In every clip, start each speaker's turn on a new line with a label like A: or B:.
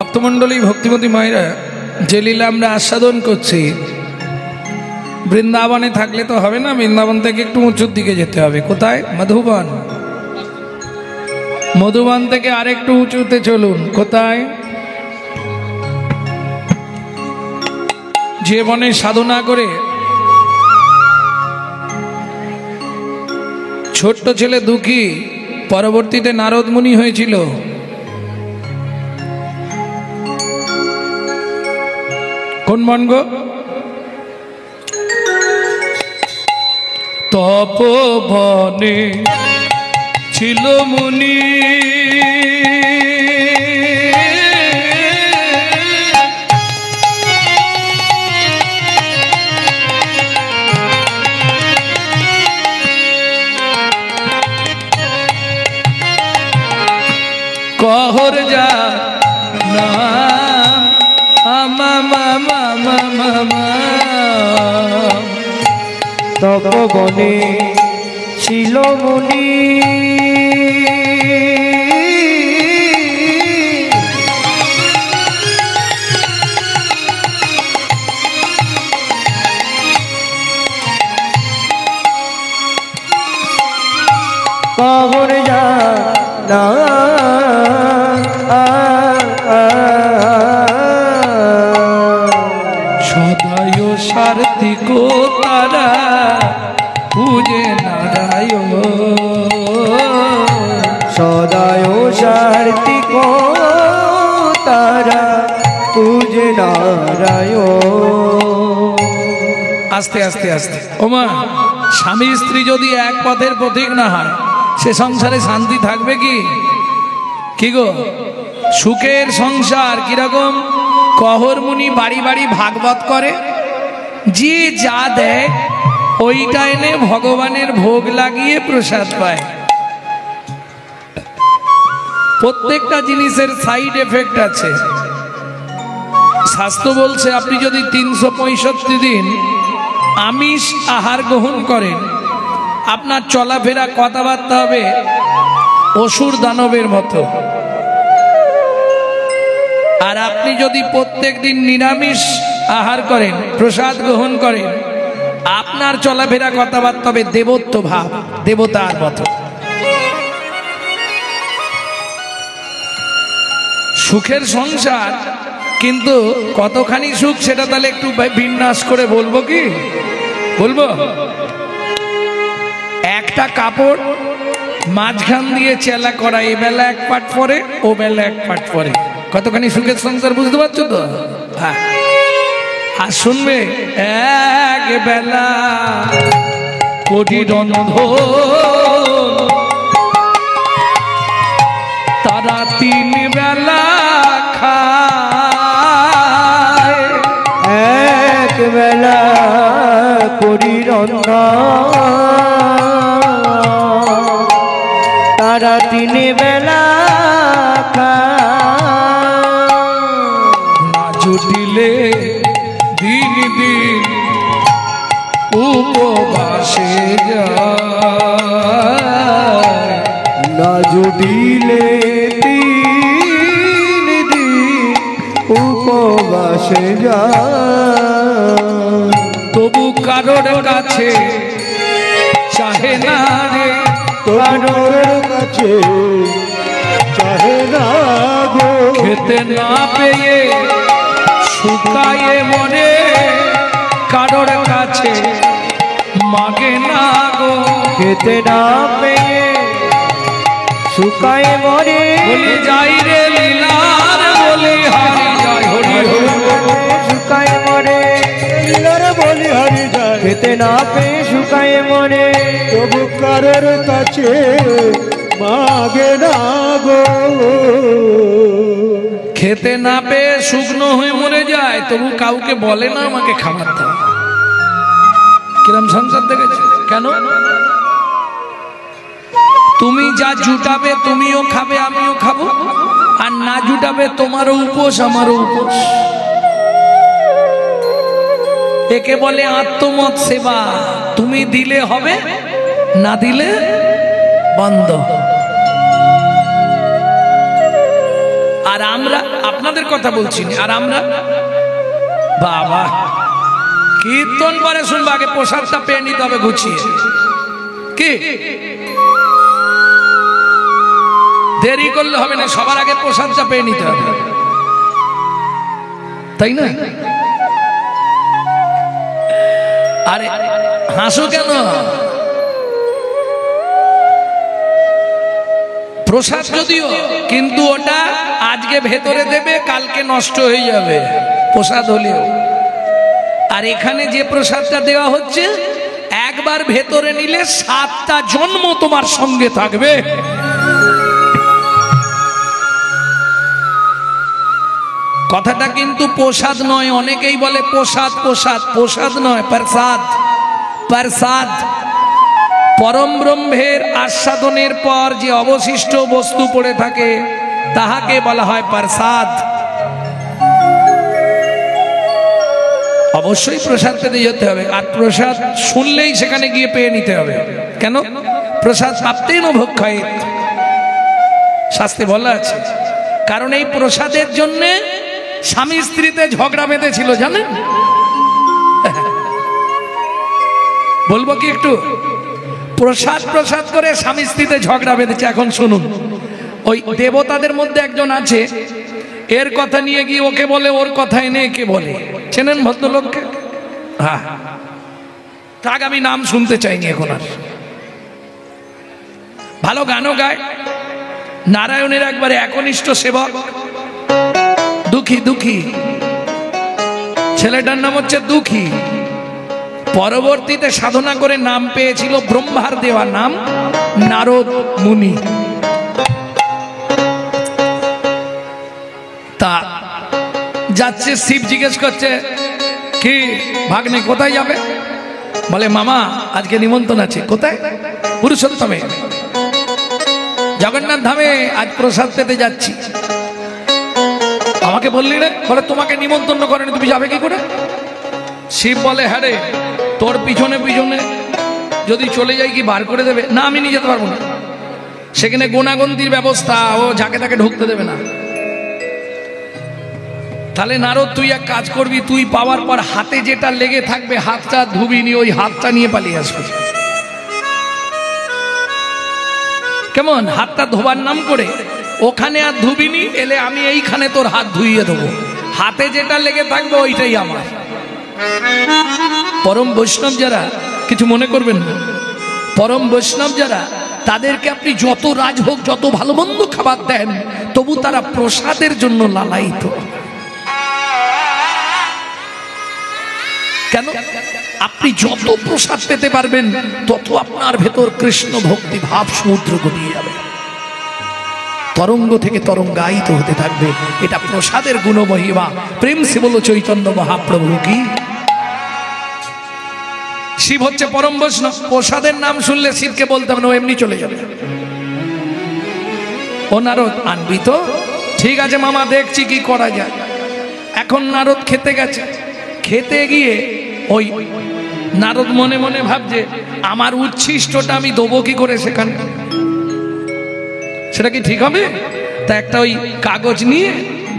A: ভক্তমণ্ডলী ভক্তিমতী মায়েরা যে লীলা আমরা আস্বাদন করছি, বৃন্দাবনে থাকলে তো হবে না, বৃন্দাবন থেকে একটু উঁচুর দিকে যেতে হবে। কোথায়? মধুবন। মধুবন থেকে আরেকটু উঁচুতে চলুন। কোথায়? যে বনে সাধনা করে ছোট্ট ছেলে দুঃখী পরবর্তীতে নারদ মুনি হয়েছিল, কোন বন গো? তপবনে ছিল মুনি, কহর যা না
B: তপবনে ছিল মুনি, কহর যা না
A: সদায় সার্থিক তারা পূজে নারায়ণ,
B: সদায় সার্থিক তারা পূজে নারায়ণ।
A: আস্তে আস্তে আস্তে। ওমা, স্বামী স্ত্রী যদি এক পথের পথিক না হয়, সে সংসারে শান্তি থাকবে কি? কি গো? সুখের সংসার কিরকম? কহর মুনি বাড়ি বাড়ি ভাগবত করে, যে যা দেয় ওইটা এনে ভগবানের ভোগ লাগিয়ে প্রসাদ পায়। প্রত্যেকটা জিনিসের সাইড এফেক্ট আছে। শাস্ত্র বলছে আপনি যদি 365 দিন আমিষ আহার গ্রহণ করেন, আপনার চলাফেরা কথাবার্তা হবে অসুর দানবের মতো। আর আপনি যদি প্রত্যেক দিন নিরামিষ আহার করেন, প্রসাদ গ্রহণ করেন, আপনার চলাফেরা কথাবার্তা হবে দেবত্ব ভাব, দেবতার মতো। সুখের সংসার, কিন্তু কতখানি সুখ সেটা তাহলে একটু বিন্যাস করে বলবো কি? বলবো? একটা কাপড় মাঝখান দিয়ে চেলা করা, এ বেলা এক পাট পরে, ও বেলা এক পাট পরে, কতখানি সুখের সংসার বুঝতে পারছো তো? হ্যাঁ। আর শুনবে, এক বেলা কোটি রন্ধন, তারা 3 বেলা খায়।
B: এক বেলা করি রন্ধন, তারা 3 বেলা
A: না জুটিলে দিন দিন উপবাসে যায়,
B: না জুটিলে 3 দিন উপবাসে যায়।
A: তবু কারোর কাছে চাহে না রে,
B: কারোর কাছে চাহে না গো,
A: খেতে না পেয়ে শুকায়ে মরে, কারোর কাছে মাগে না গো,
B: খেতে না পেয়ে শুকায় মরে।
A: বলি যাই রে লীলার বলি হারি যায়, হরি হরি
B: শুকায় মরে, লীলার বলি হারি যায়, খেতে না পেয়ে শুকায় মরে। তবু কারোর কাছে মাগে না গো,
A: খেতে না পেয়ে শুকনো হয়ে মরে যায়, তবু কাউকে বলে না আমাকে খাবার দাও। কিরম সংসার দেখেছে? কেন? তুমি যা জুটাবে তুমিও খাবে, আমিও খাবো, আর না জুটাবে তোমারও উপোস, আমারও উপোস। একে বলে আত্মমত সেবা। তুমি দিলে হবে, না দিলে বন্ধ। আর আর আমরা আপনাদের কথা বলছি না, আর আমরা বাবা কীর্তন পরে শুনবো, আগে প্রসাদটা পেয়ে নিতে হবে গুছিয়ে। কি দেরি করলে হবে না, সবার আগে প্রসাদটা পেয়ে নিতে হবে, তাই না? আরে হাসো কেন? প্রসাদ যদিও, কিন্তু ওটা আজকে ভেতরে দেবে, কালকে নষ্ট হয়ে যাবে প্রসাদ হলেও। আর এখানে যে প্রসাদটা দেওয়া হচ্ছে, একবার ভেতরে নিলে 7টা জন্ম তোমার সঙ্গে থাকবে। কথাটা কিন্তু প্রসাদ নয়, অনেকেই বলে প্রসাদ প্রসাদ, প্রসাদ নয়, প্রসাদ প্রসাদ। পরম ব্রহ্মের আস্বাদনের পর যে অবশিষ্ট বস্তু পড়ে থাকে তাহাকে বলা হয় প্রসাদ। অবশ্যই প্রসাদ পেতে যেতে হবে, আর প্রসাদ শুনলেই সেখানে গিয়ে পেয়ে নিতে হবে। কেন? প্রসাদ প্রাপ্তেন ভক্ষয়েৎ, শাস্ত্রে বলা আছে। কারণ এই প্রসাদের জন্যে স্বামী স্ত্রীতে ঝগড়া বেঁধেছিল, জানেন? বলবো কি একটু? প্রসাদ প্রসাদ করে স্বামী স্ত্রীতে ঝগড়া বেঁধেছে। এখন শুনুন, ওই দেবতাদের মধ্যে একজন আছে, এর কথা নিয়ে গিয়ে ওকে বলে, ওর কথা এনে একে বলে। চেনেন ভদ্রলোককে? হ্যাঁ, তাক আমি নাম শুনতে চাইনি এখন আর। ভালো গানও গায়, নারায়ণের একবারে একনিষ্ঠ সেবক। দুঃখী দুঃখী ছেলেটার নাম হচ্ছে দুঃখী। পরবর্তীতে সাধনা করে নাম পেয়েছিল, ব্রহ্মার দেওয়া নাম নারদ মুনি। তা যাচ্ছে, শিব জিজ্ঞেস করছে, কি ভাগ্নে কোথায় যাবে? বলে মামা আজকে নিমন্ত্রণ আছে। কোথায়? পুরুষোত্তমে, জগন্নাথ ধামে আজ প্রসাদ পেতে যাচ্ছি। আমাকে বললি রে? বলে তোমাকে নিমন্ত্রণ করেনি, তুমি যাবে কি করে? শিব বলে, হ্যাঁ রে, তোর পিছনে পিছনে যদি চলে যাই কি বার করে দেবে? না, আমি নিয়ে যেতে পারবো না, সেখানে গোনাগন্তির ব্যবস্থা, ও যাকে তাকে ঢুকতে দেবে না। তাহলে নারদ তুই এক কাজ করবি, তুই পাওয়ার পর হাতে যেটা লেগে থাকবে, হাতটা ধুবি নি, ওই হাতটা নিয়ে পালিয়ে আসবি। কেমন? হাতটা ধোবার নাম করে ওখানে আর ধুবিনি, এলে আমি এইখানে তোর হাত ধুইয়ে দেবো, হাতে যেটা লেগে থাকবে ওইটাই আমার। পরম বৈষ্ণব যারা, কিছু মনে করবেন না, পরম বৈষ্ণব যারা, তাদেরকে আপনি যত রাজভোগ, যত ভালো মন্দ খাবার দেন, তবু তারা প্রসাদের জন্য লালায়িত। কেন? আপনি যত প্রসাদ পেতে পারবেন, তত আপনার ভেতর কৃষ্ণ ভক্তি ভাব সমুদ্র গড়িয়ে যাবে, তরঙ্গ থেকে তরঙ্গায়িত হতে থাকবে। এটা প্রসাদের গুণমহিমা। প্রেম সে বলো চৈতন্য মহাপ্রভু কি। শিব হচ্ছে পরম বৈষ্ণব। প্রসাদের নাম শুনলে শিবকে বলতে হবে না, ও এমনি চলে যাবে। ও নারদ আনবি তো? ঠিক আছে মামা, দেখছি কি করা যায়। এখন নারদ খেতে গেছে, খেতে গিয়ে ওই নারদ মনে মনে ভাবছে, আমার উচ্ছিষ্টটা আমি দেবো কি করে সেখানে? সেটা কি ঠিক হবে? তা একটা ওই কাগজ নিয়ে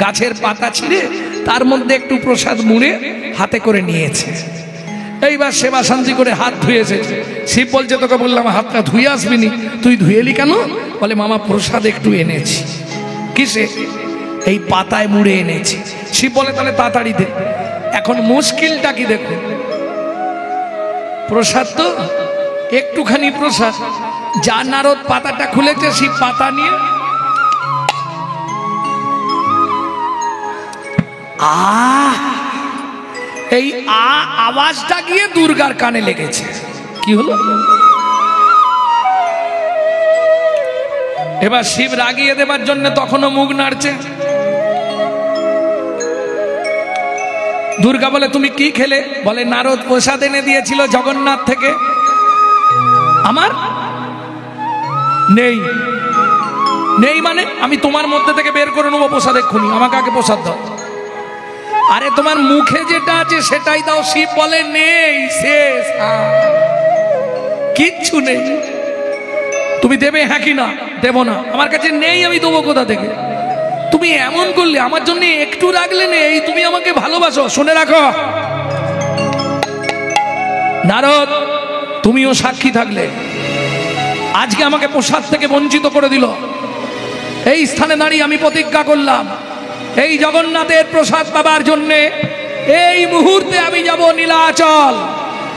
A: গাছের পাতা ছিঁড়ে তার মধ্যে একটু প্রসাদ মুড়ে হাতে করে নিয়েছে। এইবার সেবা শান্তি করে হাত ধুয়েছে। শিব বলছে, তোকে বললাম হাতটা ধুয়ে আসবি নি, তুই ধুয়েলি কেন? বলে মামা প্রসাদ একটু এনেছি। কিসে? এই পাতায় মুড়ে এনেছি। শিব বলে তাহলে তাড়াতাড়ি দে। এখন মুশকিলটা কি দেখুন, প্রসাদ তো একটুখানি প্রসাদ, যা নারদ পাতাটা খুলেছে, শিব পাতা নিয়ে এই আওয়াজটা গিয়ে দুর্গার কানে লেগেছে। কি হলো? এবার শিব রাগিয়ে দেবার জন্য তখনও মুখ নাড়ছে। দুর্গা বলে, তুমি কি খেলে? বলে, নারদ প্রসাদ এনে দিয়েছিল জগন্নাথ থেকে, আমার নেই। নেই মানে? আমি তোমার মধ্যে থেকে বের করে নেবো প্রসাদ এক্ষুনি, আমাকে আগে প্রসাদ দাও। আরে তোমার মুখে যেটা আছে সেটাই দাও। শিব বলে, নেই, শেষ, কিচ্ছু নেই। তুমি দেবে? হ্যাঁ কি না? দেব না, আমার কাছে নেই, আমি দেবো কোথা থেকে? তুমি এমন করলে, আমার জন্য একটু রাখলে নেই, তুমি আমাকে ভালোবাসো। শুনে রাখো নারদ, তুমিও সাক্ষী থাকলে। আজকে আমাকে প্রসাদ থেকে বঞ্চিত করে দিল। এই স্থানে দাঁড়িয়ে আমি প্রতিজ্ঞা করলাম, এই জগন্নাথের প্রসাদ পাবার জন্যে এই মুহূর্তে আমি যাব নীলাচল।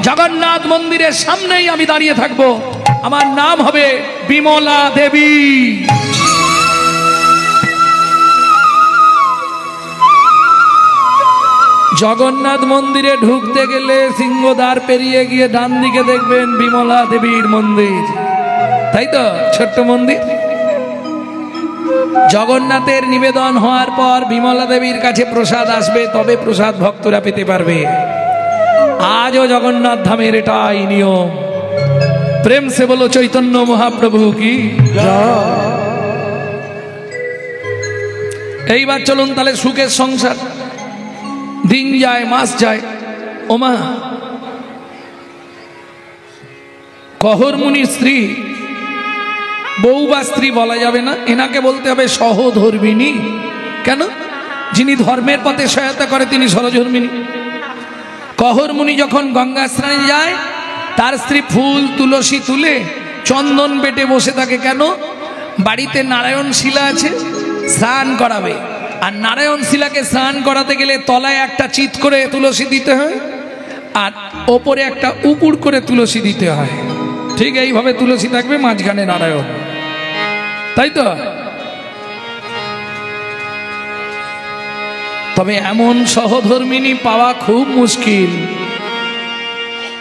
A: জগন্নাথ মন্দিরের সামনেই আমি দাঁড়িয়ে থাকব। আমার নাম হবে বিমলা দেবী। জগন্নাথ মন্দিরে ঢুকতে গেলে সিংহদ্বার পেরিয়ে গিয়ে ডান দিকে দেখবেন বিমলা দেবীর মন্দির, তাই তো? ছোট্ট মন্দির। জগন্নাথের নিবেদন হওয়ার পর বিমলা দেবীর কাছে প্রসাদ আসবে, তবে প্রসাদ ভক্তরা পেতে পারবে। আজও জগন্নাথ ধামের এটাই নিয়ম। প্রেম সে বলো চৈতন্য মহাপ্রভু কি। এইবার চলুন তাহলে সুখের সংসার। দিন যায়, মাস যায়। ওমা, কহর মুনির স্ত্রী, বউ বা স্ত্রী বলা যাবে না, এনাকে বলতে হবে সহধর্মিণী। কেন? যিনি ধর্মের পথে সহায়তা করে তিনি সহধর্মিণী। কহর মুনি যখন গঙ্গা স্নানে যায়, তার স্ত্রী ফুল তুলসী তুলে চন্দন বেটে বসে থাকে। কেন? বাড়িতে নারায়ণ শিলা আছে, স্নান করাবে। আর নারায়ণ শিলাকে স্নান করাতে গেলে তলায় একটা চিত করে তুলসী দিতে হয়, আর ওপরে একটা উপুর করে তুলসী দিতে হয়। ঠিক এইভাবে তুলসী থাকবে, মাঝখানে নারায়ণ, তাই তো? তবে এমন সহধর্মিণী পাওয়া খুব মুশকিল।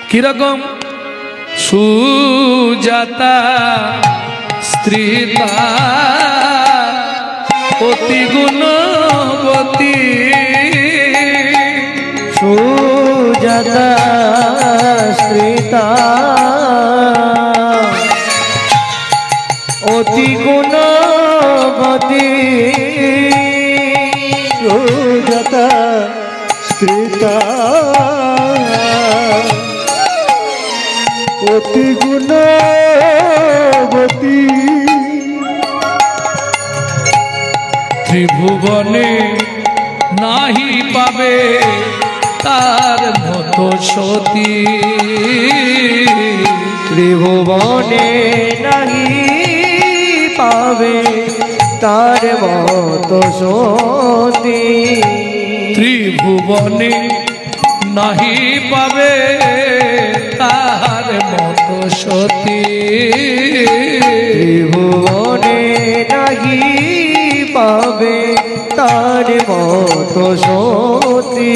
A: কিরকম? সুজাতা স্ত্রীতা অতি গুণবতী।
B: সুজাতা স্ত্রীতা অতি গুণবতী। সুজাতা স্ত্রীতা অতি গুণবতী।
A: ত্রিভুবনে নাহি পাবে তার মতো সতী।
B: ত্রিভুবনে নাহি পাবে তার মতো সতী।
A: ত্রিভুবনে নাহি পাবে তার মতো সতী।
B: ত্রিভুবনে নাহি পাবে তার মতো সতী।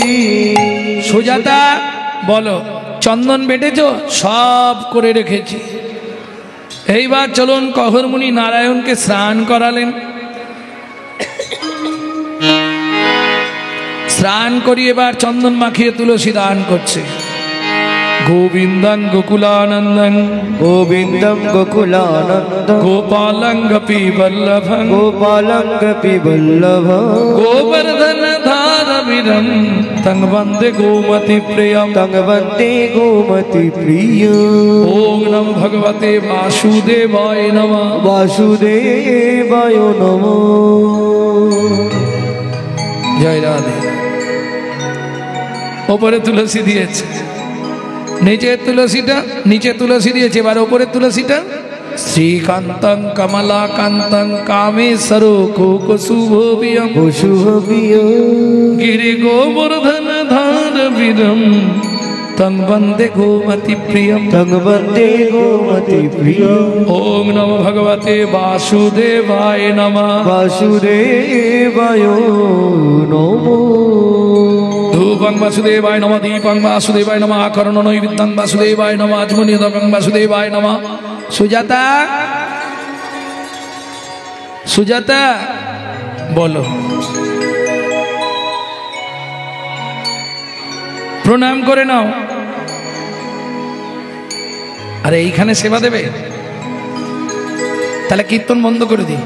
A: সুজাতা বলো, চন্দন বেটেছ? সব করে রেখেছি। এইবার চলুন, কহরমুনি নারায়ণকে স্নান করালেন। স্নান করিয়ে এবার চন্দন মাখিয়ে তুলসী দান করছে। গোবিন্দং গোকুলানন্দং
B: গোবিন্দং গোকুলানন্দং
A: গোপালং গোপী বল্লভং
B: গোপালং গোপী বল্লভং
A: গোবর্ধন ধারবিরম তং বন্দে গোমতি প্রিয়ম
B: তং বন্দে গোমতি প্রিয়ম।
A: ওম নমো ভগবতে বাসুদেবায় নমঃ।
B: বাসুদেবায় নমঃ।
A: জয় রাধে। ওপরে তুলসী দিয়েছে, নিচে তুলসী দিয়েছে। এবার ওপরে তুলসীটা শ্রীকান্তং কমলাকান্তং কামেশ্বর কুকুশুভবিয়ম গিরি গোবর্ধন ধার বীরম তং বন্দে গোমতি প্রিয়ম
B: তং বন্দে গোমতি প্রিয়ম।
A: ওম নমো ভগবতে বাসুদেবায় নমঃ।
B: বাসুদেবায় নমঃ।
A: ধূপং বাসুদেবায় নমঃ, দীপং বাসুদেবায় নমঃ, আকরণ নৈবেদ্যং বাসুদেবায় নমঃ, আচমনীয়দকং বাসুদেবায় নমঃ। সুজাতা, সুজাতা বলো, প্রণাম করে নাও। আরে এইখানে সেবা দেবে? তাহলে কীর্তন বন্ধ করে দিই।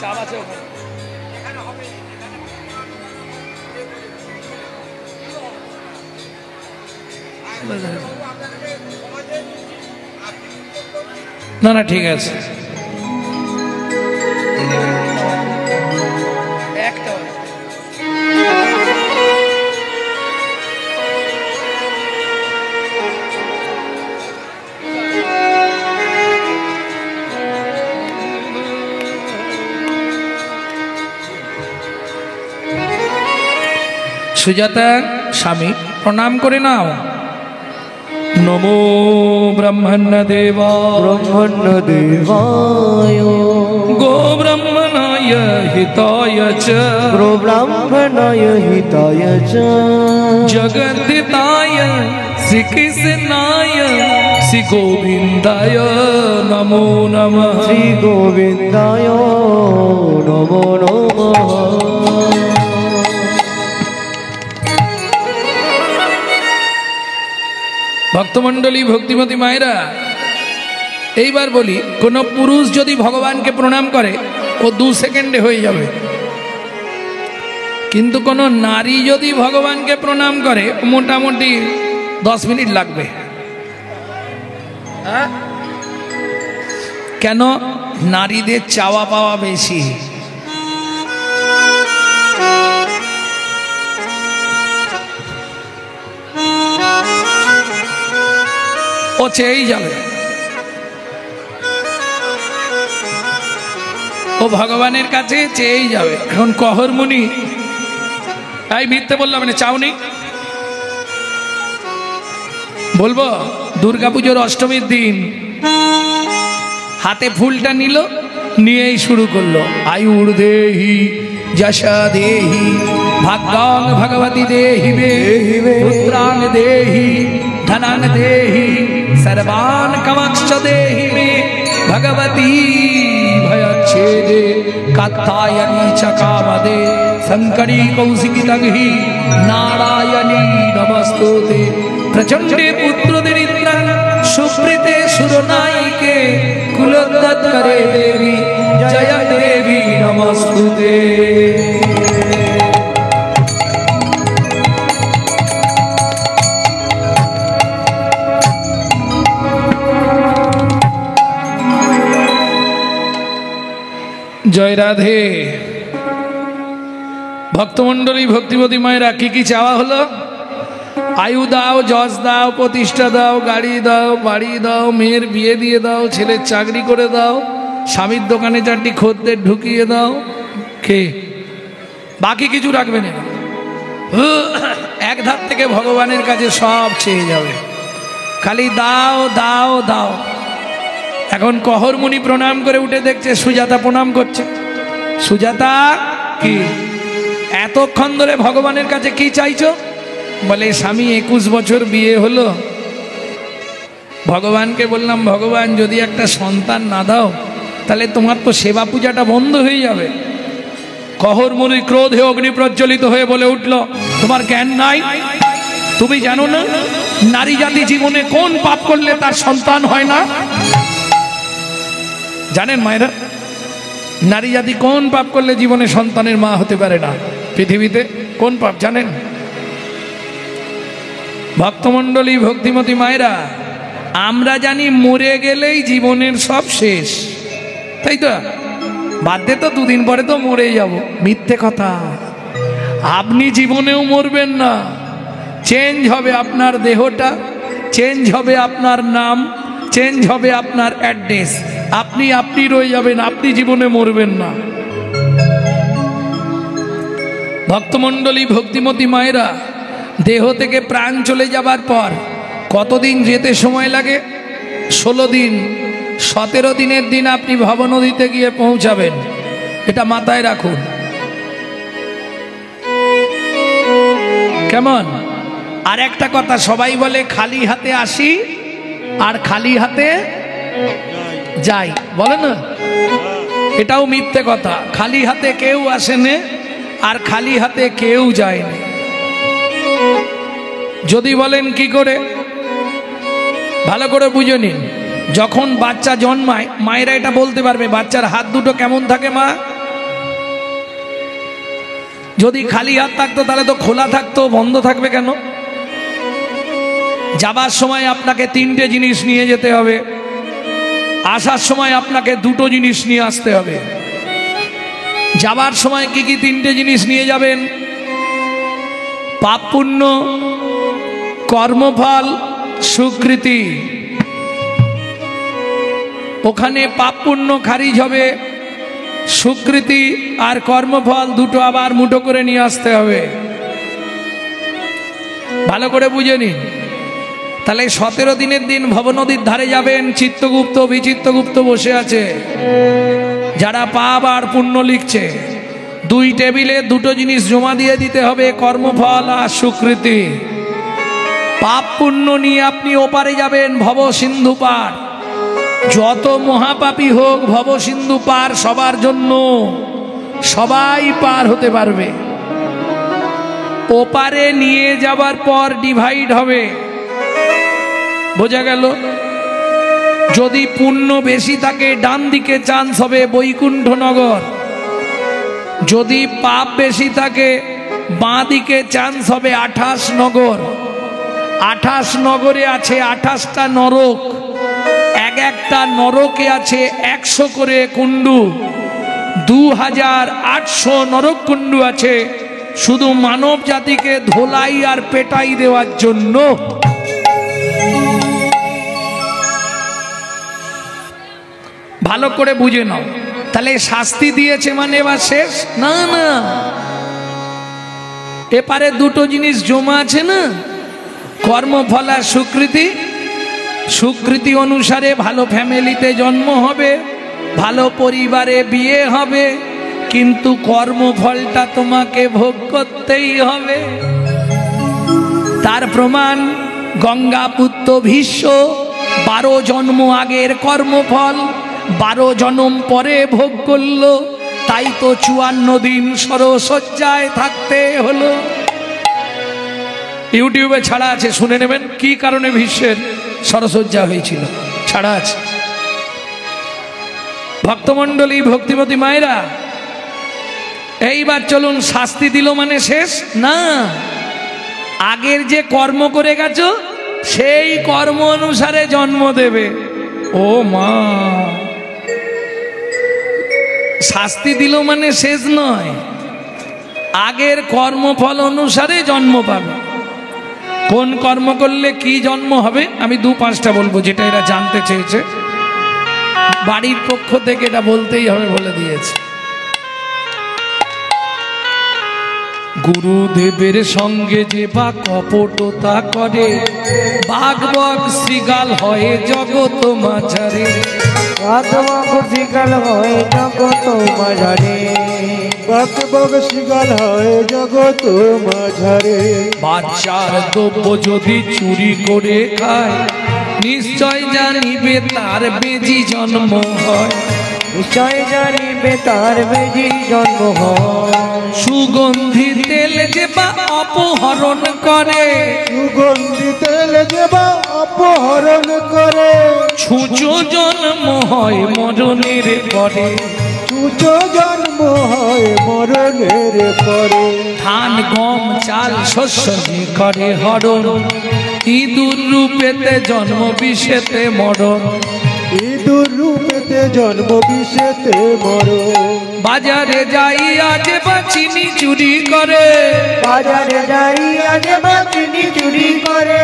A: চাপ আছে ওখানে। না না ঠিক আছে। সুজাতা স্বামী প্রণাম করে নাও। নমো ব্রহ্মণ্য
B: দেবায়
A: গো ব্রহ্মণায় হিতায় চ
B: ব্রাহ্মণায় হিতায় চ
A: জগদ্ধিতায় শ্রীকৃষ্ণায় শ্রী গোবিন্দায় নমো নমঃ।
B: শ্রী গোবিন্দায় নমো নমঃ।
A: ভক্তমণ্ডলী, ভক্তিমতী মায়েরা, এইবার বলি, কোন পুরুষ যদি ভগবানকে প্রণাম করে ও 2 সেকেন্ডে হয়ে যাবে, কিন্তু কোন নারী যদি ভগবানকে প্রণাম করে মোটামুটি 10 মিনিট লাগবে। কেন? নারীদের চাওয়া পাওয়া বেশি। ও চেয়েই যাবে, ও ভগবানের কাছে চেয়েই যাবে। এখন কহর মুনি, তাই মিথ্যে বললাম মানে চাওনি বলবো। দুর্গাপুজোর অষ্টমীর দিন হাতে ফুলটা নিল, নিয়েই শুরু করলো আয়ুর দেহি যশা দেহি ভাগ্যাং ভগবতী দেহি মে পুত্রাং দেহি ধনাং দেহি সর্বান কামাংশ দেহি মে ভগবতী ভয়চ্ছেদে কাত্যায়নী চ কামদে শঙ্করী কৌশিকী তংহি নারায়ণী নমস্তুতে প্রচণ্ডে পুত্র দরিদ্রং সুপ্রীতে সুরনায়িকে কুলোদ্যত করে দেবী জয় দেবী নমস্তুতে। জয় রাধে। ভক্তমণ্ডলী, ভক্তিমতী মায়েরা, কি কি চাওয়া হলো? আয়ু দাও, যশ দাও, প্রতিষ্ঠা দাও, গাড়ি দাও, বাড়ি দাও, মেয়ের বিয়ে দিয়ে দাও, ছেলের চাকরি করে দাও, স্বামীর দোকানে 4টি খদ্দের ঢুকিয়ে দাও। কে বাকি কিছু রাখবে না, এক ধাপ থেকে ভগবানের কাছে সব চেয়ে যাবে, খালি দাও দাও দাও। এখন কহর মুনি প্রণাম করে উঠে দেখছে সুজাতা প্রণাম করছে। সুজাতা, কি এতক্ষণ ধরে ভগবানের কাছে কি চাইছো? বলে স্বামী 21 বছর বিয়ে হলো, ভগবানকে বললাম ভগবান যদি একটা সন্তান না দাও তাহলে তোমার তো সেবা পূজাটা বন্ধ হয়ে যাবে। কহর মুনি ক্রোধে অগ্নি প্রজ্বলিত হয়ে বলে উঠল, তোমার জ্ঞান নাই? তুমি জানো না নারী জাতি জীবনে কোন পাপ করলে তার সন্তান হয় না? জানেন মায়েরা, নারী জাতি কোন পাপ করলে জীবনে সন্তানের মা হতে পারে না? পৃথিবীতে কোন পাপ জানেন? ভক্তমণ্ডলী, ভক্তিমতী মায়েরা, আমরা জানি মরে গেলেই জীবনের সব শেষ, তাই তো? বাদে তো 2 দিন পরে তো মরে যাব। মিথ্যে কথা। আপনি জীবনেও মরবেন না, চেঞ্জ হবে আপনার দেহটা, চেঞ্জ হবে আপনার নাম, চেঞ্জ হবে আপনার অ্যাড্রেস, আপনি রয়ে যাবেন, আপনি জীবনে মরবেন না। ভক্তমণ্ডলী, ভক্তিমতী মায়েরা, দেহ থেকে প্রাণ চলে যাবার পর কতদিন যেতে সময় লাগে? 16 দিন। 17 দিনের দিন আপনি ভবনদীতে গিয়ে পৌঁছাবেন, এটা মাথায় রাখুন। কেমন? আর একটা কথা, সবাই বলে খালি হাতে আসি আর খালি হাতে যাই, বলে না? এটাও মিথ্যে কথা। খালি হাতে কেউ আসেনি আর খালি হাতে কেউ যায়নি। যদি বলেন কি করে, ভালো করে বুঝে নিন। যখন বাচ্চা জন্মায়, মায়েরা এটা বলতে পারবে বাচ্চার হাত দুটো কেমন থাকে মা? যদি খালি হাত থাকতো তাহলে তো খোলা থাকতো, বন্ধ থাকবে কেন? যাবার সময় আপনাকে 3টে জিনিস নিয়ে যেতে হবে, আসার সময় আপনাকে 2টো জিনিস নিয়ে আসতে হবে। যাবার সময় কি কি 3টে জিনিস নিয়ে যাবেন? পাপ পুণ্য, কর্মফল, সুকৃতি। ওখানে পাপ পুণ্য খারিজ হবে, সুকৃতি আর কর্মফল দুটো আবার মুঠো করে নিয়ে আসতে হবে। ভালো করে বুঝে নিন। তাহলে 17 দিনের দিন ভবনদীর ধারে যাবেন, চিত্তগুপ্ত বিচিত্তগুপ্ত বসে আছে, যারা পাপ আর পুণ্য লিখছে। 2 টেবিলে 2টো জিনিস জমা দিয়ে দিতে হবে, কর্মফল আর সুকৃতি। পাপ পুণ্য নিয়ে আপনি ওপারে যাবেন, ভব সিন্ধু পার। যত মহাপাপী হোক, ভব সিন্ধু পার সবার জন্য, সবাই পার হতে পারবে। ওপারে নিয়ে যাবার পর ডিভাইড হবে, বোঝা গেল? যদি পুণ্য বেশি থাকে ডান দিকে চান্স হবে বৈকুণ্ঠনগর, যদি পাপ বেশি থাকে বাঁ দিকে চান্স হবে 28 নগর। 28 নগরে আছে 28টা নরক, এক একটা নরকে আছে 100 করে কুণ্ডু, 2800 নরক কুণ্ডু আছে শুধু মানব জাতিকে ধোলাই আর পেটাই দেওয়ার জন্য। ভালো করে বুঝে নাও। তাহলে শাস্তি দিয়েছে মানে এবার শেষ না, না, এপারে 2টো জিনিস জমা আছে না, কর্মফল আর সুকৃতি। সুকৃতি অনুসারে ভালো ফ্যামিলিতে জন্ম হবে, ভালো পরিবারে বিয়ে হবে, কিন্তু কর্মফলটা তোমাকে ভোগ করতেই হবে। তার প্রমাণ গঙ্গাপুত্র ভীষ্ম 12 জন্ম আগের কর্মফল 12 জন্ম পরে ভোগ করলো, তাই তো 54 দিন সরসজ্জায় থাকতে হলো। ইউটিউবে ছাড়া আছে, শুনে নেবেন কি কারণে ভীষ্মের সরসজ্জা হয়েছিল, ছাড়া আছে। ভক্তমণ্ডলী, ভক্তিমতী মায়েরা, এইবার চলুন। শাস্তি দিল মানে শেষ না, আগের যে কর্ম করে গেছো সেই কর্ম অনুসারে জন্ম দেবে। ও মা, শাস্তি দিল মানে শেষ নয়, আগের কর্মফল অনুসারে জন্ম পাবে। কোন কর্ম করলে কি জন্ম হবে আমি 2-5টা বলবো, যেটা এরা জানতে চেয়েছে। বাড়ির পক্ষ থেকে এটা বলতেই হবে, বলে দিয়েছে। গুরুদেবের সঙ্গে যে বা কপটতা করে, বাঘ বক শ্রীগাল হয় জগত মাঝারে।
B: বাঘ বক শ্রীগাল হয় জগত মাঝারে, বাঘ বক শ্রীগাল হয় জগত মাঝারে।
A: বাচ্চার দ্রব্য যদি চুরি করে খায়, নিশ্চয় জানিবে তার বেজি জন্ম হয়।
B: নিশ্চয় জানিবে তার বেজি জন্ম হয়।
A: সুগন্ধি তেল যে বা অপহরণ করে,
B: সুগন্ধি তেল যে বা অপহরণ করে।
A: ছুঁচো জন্ম হয় মরণের পরে,
B: ছুঁচো জন্ম হয় মরণের পরে।
A: ধান গম চাল শস্য যে করে হরণ, ইঁদুর রূপেতে জন্ম বিষেতে মরণ।
B: ইঁদুর রূপেতে জন্ম বিষেতে মরণ।
A: বাজারে যাইয়া যে বা চিনি চুরি করে,
B: বাজারে যাইয়া যে বা চিনি চুরি করে।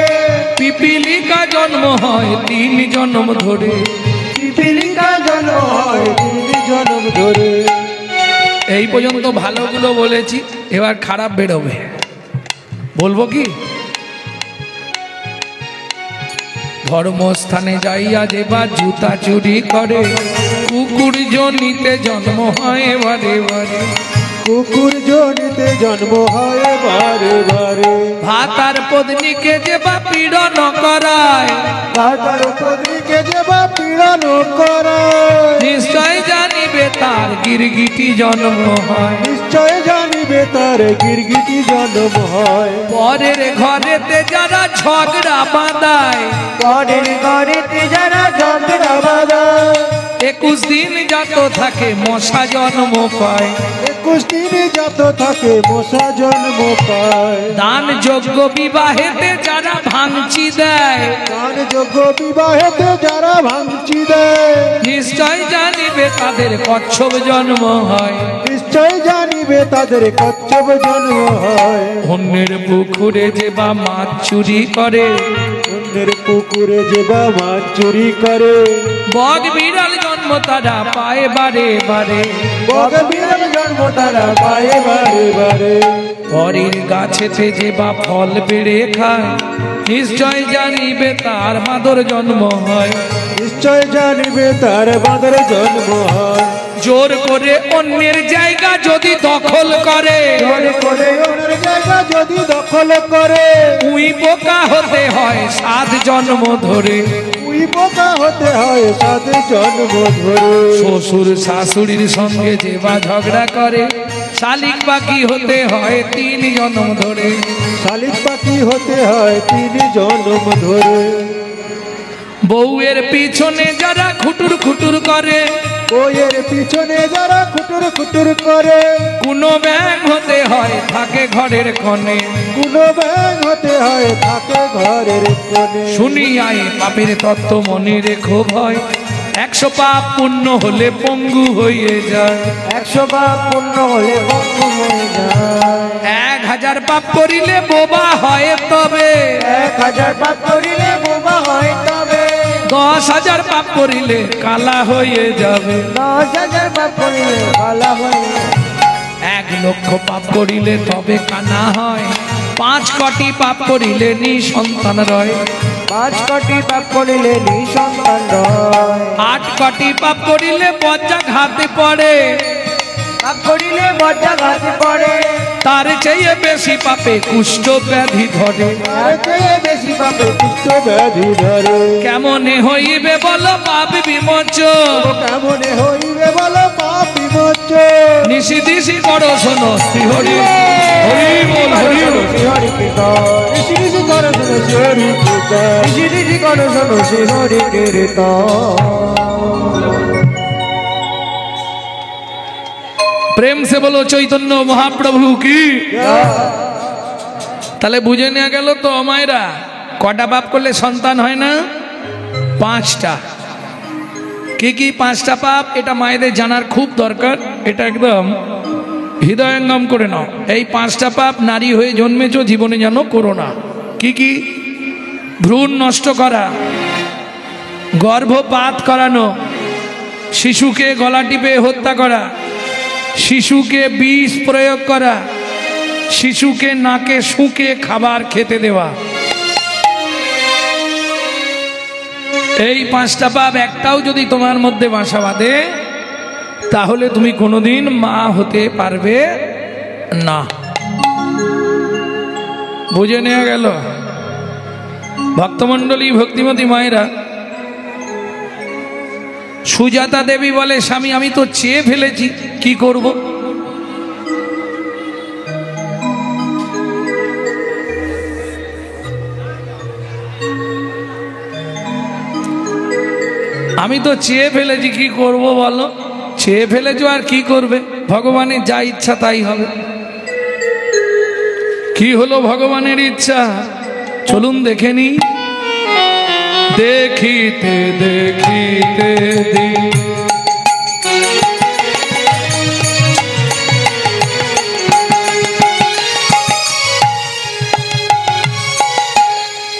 A: পিপিলিকা জন্ম হয় 3 জন্ম ধরে,
B: পিপিলিকা জন্ম হয় 3 জন্ম ধরে।
A: এই পর্যন্ত ভালোগুলো বলেছি, এবার খারাপ বেরোবে। বলবো কি? ধর্মস্থানে যাইয়া যে বা জুতা চুরি করে, কুকুর জনিতে জন্ম হয় বারে বারে।
B: কুকুর জনিতে জন্ম হয় বারে বারে।
A: ভাতার পত্নীকে যে বা পীড়ন করায়,
B: ভাতার পত্নীকে যে বা পীড়ন করায়।
A: নিশ্চয় জানিবে তার গিরগিটি জন্ম হয়।
B: নিশ্চয় জানিবে তার গিরগিটি জন্ম হয়।
A: পরের ঘরেতে যারা ঝগড়া বাঁধায়,
B: পরের ঘরেতে যারা ঝগড়া বাঁধায়।
A: 21 দিন যত থাকে মশা জন্ম পায়,
B: 21 দিনে যত থাকে মশা জন্ম পায়।
A: দান যোগ্য বিবাহেতে যারা ভাঙচি দেয়,
B: দান যোগ্য বিবাহেতে যারা ভাঙচি দেয়,
A: নিশ্চয় জানিবে তাদের কচ্ছপ জন্ম হয়।
B: নিশ্চয় জানিবে তাদের কচ্ছপ জন্ম হয়।
A: অন্যের পুকুরে যে বা মাছ চুরি করে,
B: অন্যের পুকুরে যে বা মাছ চুরি করে,
A: বগ বিড়াল জন্ম তারা পায় বারে বারে,
B: বগ বিড়াল জন্ম তারা পায় বারে বারে।
A: পরের গাছেতে যে বা ফল বেড়ে খায়, নিশ্চয় জানিবে তার মাদর জন্ম হয়।
B: নিশ্চয় জানিবে তার বাঁদর জন্ম হয়।
A: জোর করে অন্যের জায়গা যদি দখল করে,
B: জোর করে অন্যের জায়গা যদি দখল করে,
A: উই পোকা হতে হয় 7 জন্ম ধরে।
B: উই পোকা হতে হয় 7 জন্ম ধরে।
A: শ্বশুর শাশুড়ির সঙ্গে যে বা ঝগড়া করে, শালিক পাখি হতে হয় 3 জন্ম ধরে।
B: শালিক পাখি হতে হয় 3 জন্ম ধরে।
A: বউয়ের পিছনে যারা খুটুর খুটুর করে,
B: বইয়ের পিছনে যারা খুটুর খুটুর করে,
A: কোনো ব্যাং হতে হয় থাকে ঘরের কোণে।
B: কোনো ব্যাং হতে হয় থাকে ঘরের কোণে।
A: শুনিয়াই পাপের তত্ত্ব মনে রেখো ভয়, 100 পাপ পুণ্য হলে পঙ্গু হয়ে যায়।
B: 100 পাপ পুণ্য হলে পঙ্গু হয়ে যায়।
A: 1000 পাপ করিলে বোবা হয় তবে,
B: 1000 পাপ করিলে বোবা হয় তবে,
A: 10,000 পাপ করিলে কালা হয়ে যাবে।
B: 10,000 পাপ করিলে কালা হয়ে,
A: 1 লক্ষ পাপ করিলে তবে কানা হয়, 5 কোটি পাপ করিলে নিঃসন্তান রয়।
B: 5 কোটি পাপ করিলে নিঃসন্তান রয়।
A: 8 কোটি পাপ করিলে বজ্রাঘাতে পড়ে,
B: পাপ করিলে বজ্রাঘাতে পড়ে,
A: তার চেয়ে বেশি পাপে কুষ্ঠ ব্যাধি ধরে।
B: তার চেয়ে বেশি পাপে কুষ্ঠ ব্যাধি ধরে।
A: কেমনে হইবে বলো পাপ বিমোচন,
B: কেমনে হইবে বলো পাপ বিমোচন।
A: নিশি দিশি করো শোনো শ্রী হরি, হরি বল হরি বল।
B: হরি কীর্তন, ঋষি ঋষি করো শোনো শ্রী হরি কীর্তন, ঋষি ঋষি করো শোনো শ্রী হরি কীর্তন।
A: প্রেম সে বলো চৈতন্য মহাপ্রভু কি। তাহলে বুঝে নেওয়া গেল তো মায়েরা, কটা পাপ করলে সন্তান হয় না? 5টা। কি কি 5টা পাপ, এটা মায়েদের জানার খুব দরকার। এটা একদম হৃদয়ঙ্গম করে নাও। এই 5টা পাপ নারী হয়ে জন্মেছো, জীবনে যেন করো না। কি কি? ভ্রূণ নষ্ট করা, গর্ভপাত করানো, শিশুকে গলা টিপে হত্যা করা, শিশুকে বিষ প্রয়োগ করা, শিশুকে নাকে শুঁকে খাবার খেতে দেওয়া। এই 5টা পাপ একটাও যদি তোমার মধ্যে বাসা বাঁধে, তাহলে তুমি কোনোদিন মা হতে পারবে না। বুঝে নেওয়া গেল? ভক্তমণ্ডলী, ভক্তিমতী মায়েরা, সুজাতা দেবী বলে, স্বামী আমি তো চেয়ে ফেলেছি, কি করব? আমি তো চেয়ে ফেলেছি, কি করব বলো? চেয়ে ফেলেছো আর কি করবে? ভগবানের যা ইচ্ছা তাই হবে। কি হলো ভগবানের ইচ্ছা? চলুন দেখে নি। দেখিতে দেখিতে দিন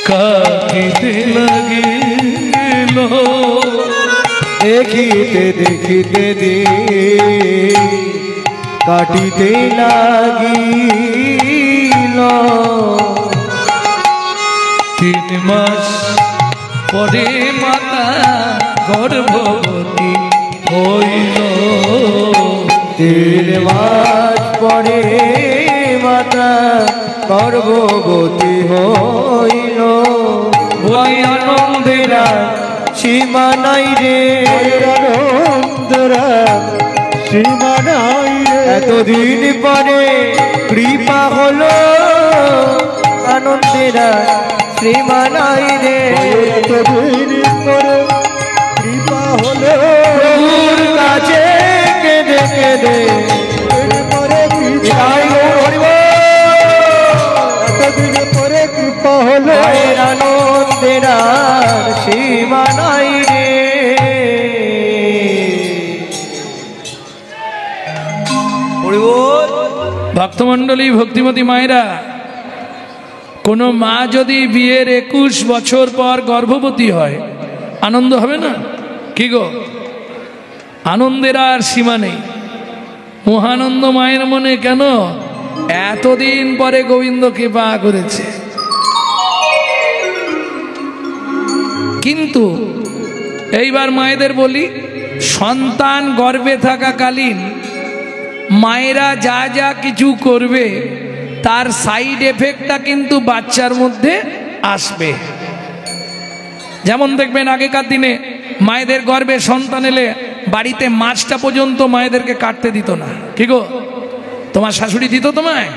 A: কাটিতে লাগিল,
B: দেখিতে দেখিতে দিন কাটিতে লাগিল।
A: 3 মাস পরে মাতা গর্ভবতী হইল,
B: 3 মাস পরে মাতা গর্ভবতী হইল।
A: ওই আনন্দেরা
B: সীমা নাই রে, আনন্দেরা সীমা নাই রে। এতদিন পরে কৃপা হলো, আনন্দেরা সীমা নাই রে। এতদিন পরে কৃপা হলো, দে পরে এতদিন পরে কৃপা হলো মায়ের আনন্দের আর সীমা নাই রে।
A: ভক্তমণ্ডলী, ভক্তিমতী মায়েরা, কোনো মা যদি বিয়ের 21 বছর পর গর্ভবতী হয়, আনন্দ হবে না? কি গো, আনন্দের আর সীমা নেই। মহানন্দ মায়ের মনে, কেন? এতদিন পরে গোবিন্দ কৃপা করেছে। কিন্তু এইবার মায়েদের বলি, সন্তান গর্ভে থাকাকালীন মায়েরা যা যা কিছু করবে তার সাইড এফেক্টটা কিন্তু বাচ্চার মধ্যে আসবে। যেমন দেখবেন আগেকার দিনে মায়েদের গর্ভে সন্তান এলে বাড়িতে মাছটা পর্যন্ত মায়েদেরকে কাটতে দিত না। কি গো, তোমার শাশুড়ি দিত তোমায়?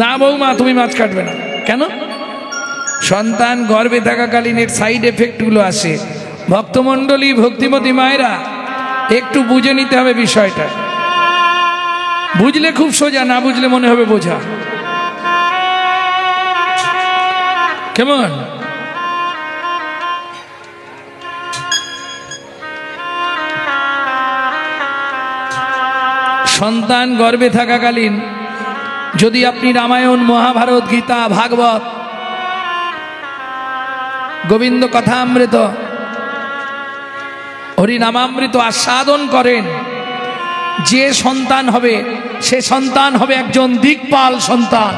A: না বৌমা, তুমি মাছ কাটবে না। কেন? সন্তান গর্ভে থাকাকালীন এর সাইড এফেক্টগুলো আসে। ভক্তমণ্ডলী, ভক্তিমতী মায়েরা, একটু বুঝে নিতে হবে বিষয়টা। বুঝলে খুব সোজা, না বুঝলে মনে হবে বোঝা। কেমন? সন্তান গর্ভে থাকাকালীন যদি আপনি রামায়ণ, মহাভারত, গীতা, ভাগবত, গোবিন্দ কথামৃত, হরিনামামৃত আস্বাদন করেন, যে সন্তান হবে সে সন্তান হবে একজন দিকপাল সন্তান।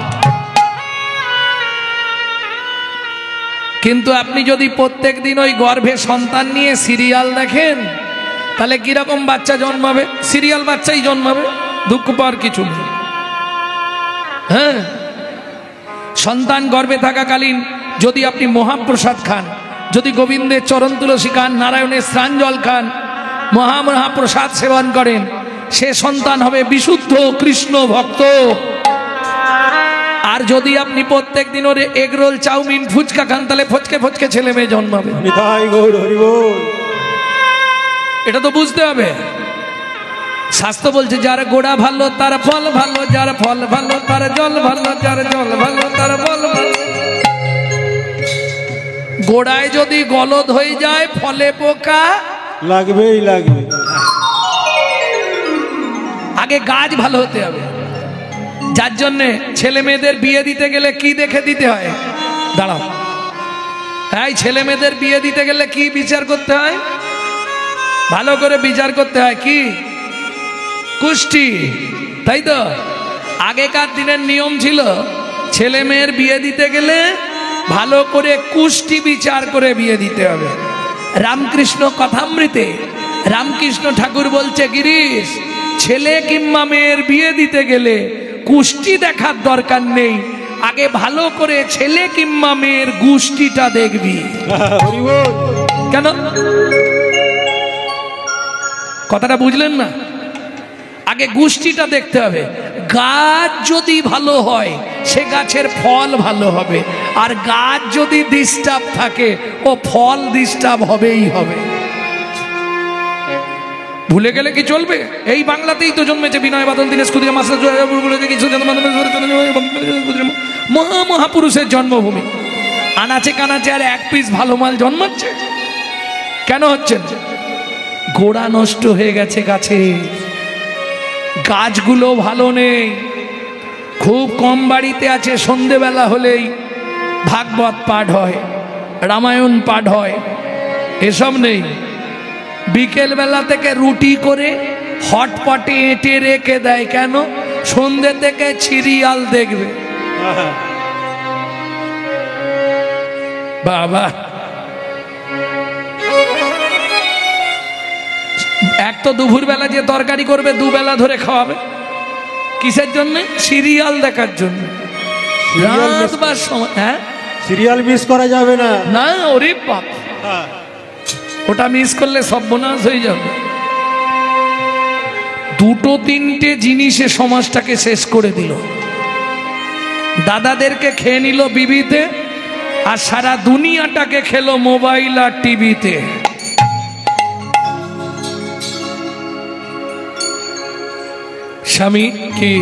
A: কিন্তু আপনি যদি প্রত্যেক দিন ওই গর্ভে সন্তান নিয়ে সিরিয়াল দেখেন, তাহলে কিরকম বাচ্চা জন্মাবে? সিরিয়াল বাচ্চাই জন্মাবে, দুঃখ পাওয়ার কিছু নেই। হ্যাঁ, সন্তান গর্ভে থাকাকালীন যদি আপনি মহাপ্রসাদ খান, যদি গোবিন্দের চরণ তুলসী খান, নারায়ণের স্নান জল খান, মহাপ্রসাদ সেবন করেন, সে সন্তান হবে বিশুদ্ধ কৃষ্ণ ভক্ত। আর যদি আপনি প্রত্যেক দিন ওরে এগরোল, চাউমিন, ফুচকা খান, তাহলে ফচকে ফচকে ছেলে মেয়ে জন্মাবে। এটা তো বুঝতে হবে। শাস্ত্র বলছে, যার গোড়া ভালো তার ফল ভালো, যার ফল ভালো তার জল ভালো, যার জল ভালো তার ফল ভালো। গোড়ায় যদি গলদ হয়ে যায়, ফলে পোকা
B: লাগবেই লাগবে।
A: আগে গাছ ভালো হতে হবে। যার জন্য ছেলে মেয়েদের বিয়ে দিতে গেলে কি দেখে দিতে হয়? দাঁড়াও, এই ছেলে মেয়েদের বিয়ে দিতে গেলে কি বিচার করতে হয়? ভালো করে বিচার করতে হয় কি? কুষ্টি, তাই তো? আগেকার দিনের নিয়ম ছিল, ছেলে মেয়ের বিয়ে দিতে গেলে ভালো করে কুষ্টি বিচার করে বিয়ে দিতে হবে। রামকৃষ্ণ কথামৃতে রামকৃষ্ণ ঠাকুর বলছে, গিরিশ, ছেলে কিংবা মেয়ের বিয়ে দিতে গেলে কুষ্টি দেখার দরকার নেই, আগে ভালো করে ছেলে কিংবা মেয়ের গুষ্টিটা দেখবি। কেন? কথাটা বুঝলেন না? আগে গুষ্টিটা দেখতে হবে। গাছ যদি ভালো হয়, সে গাছের ফল ভালো হবে। আর গাছ যদি ডিস্টার্ব থাকে, ও ফল ডিস্টার্ব হবেই হবে। ভুলে গেলে কি চলবে? এই বাংলাতেই তো জন্মেছে বিনয় বাদল দীনেশ কুদিয়া মাস্টার মহাপুরুষের জন্মভূমি। আনাচে কানাচে আর এক পিস ভালো মাল জন্মাচ্ছে। কেন হচ্ছে? গোড়া নষ্ট হয়ে গেছে গাছে, গাছগুলো ভালো নেই। খুব কম বাড়িতে আছে সন্ধেবেলা হলেই ভাগবত পাঠ হয়, রামায়ণ পাঠ হয়, এসব নেই। বিকেল বেলা থেকে রুটি করে হটপটে এঁটে রেখে দেয়। কেন? সন্ধে থেকে সিরিয়াল দেখবে। বাবা, এক তো দুপুর বেলা যে তরকারি করবে, দুবেলা ধরে খাওয়াবে। কিসের জন্য? সিরিয়াল দেখার জন্য। রাত বা সময়, হ্যাঁ,
B: সিরিয়াল মিস করা যাবে না।
A: না, ওরে বাপ, ওটা মিস করলে সর্বনাশ হয়ে যাবে। দুটো তিনটে জিনিসে সমাজটাকে শেষ করে দিল। দাদাদেরকে খেয়ে নিল বিবিতে, আর সারা দুনিয়াটাকে খেলো মোবাইল আর টিভিতে। স্বামী কি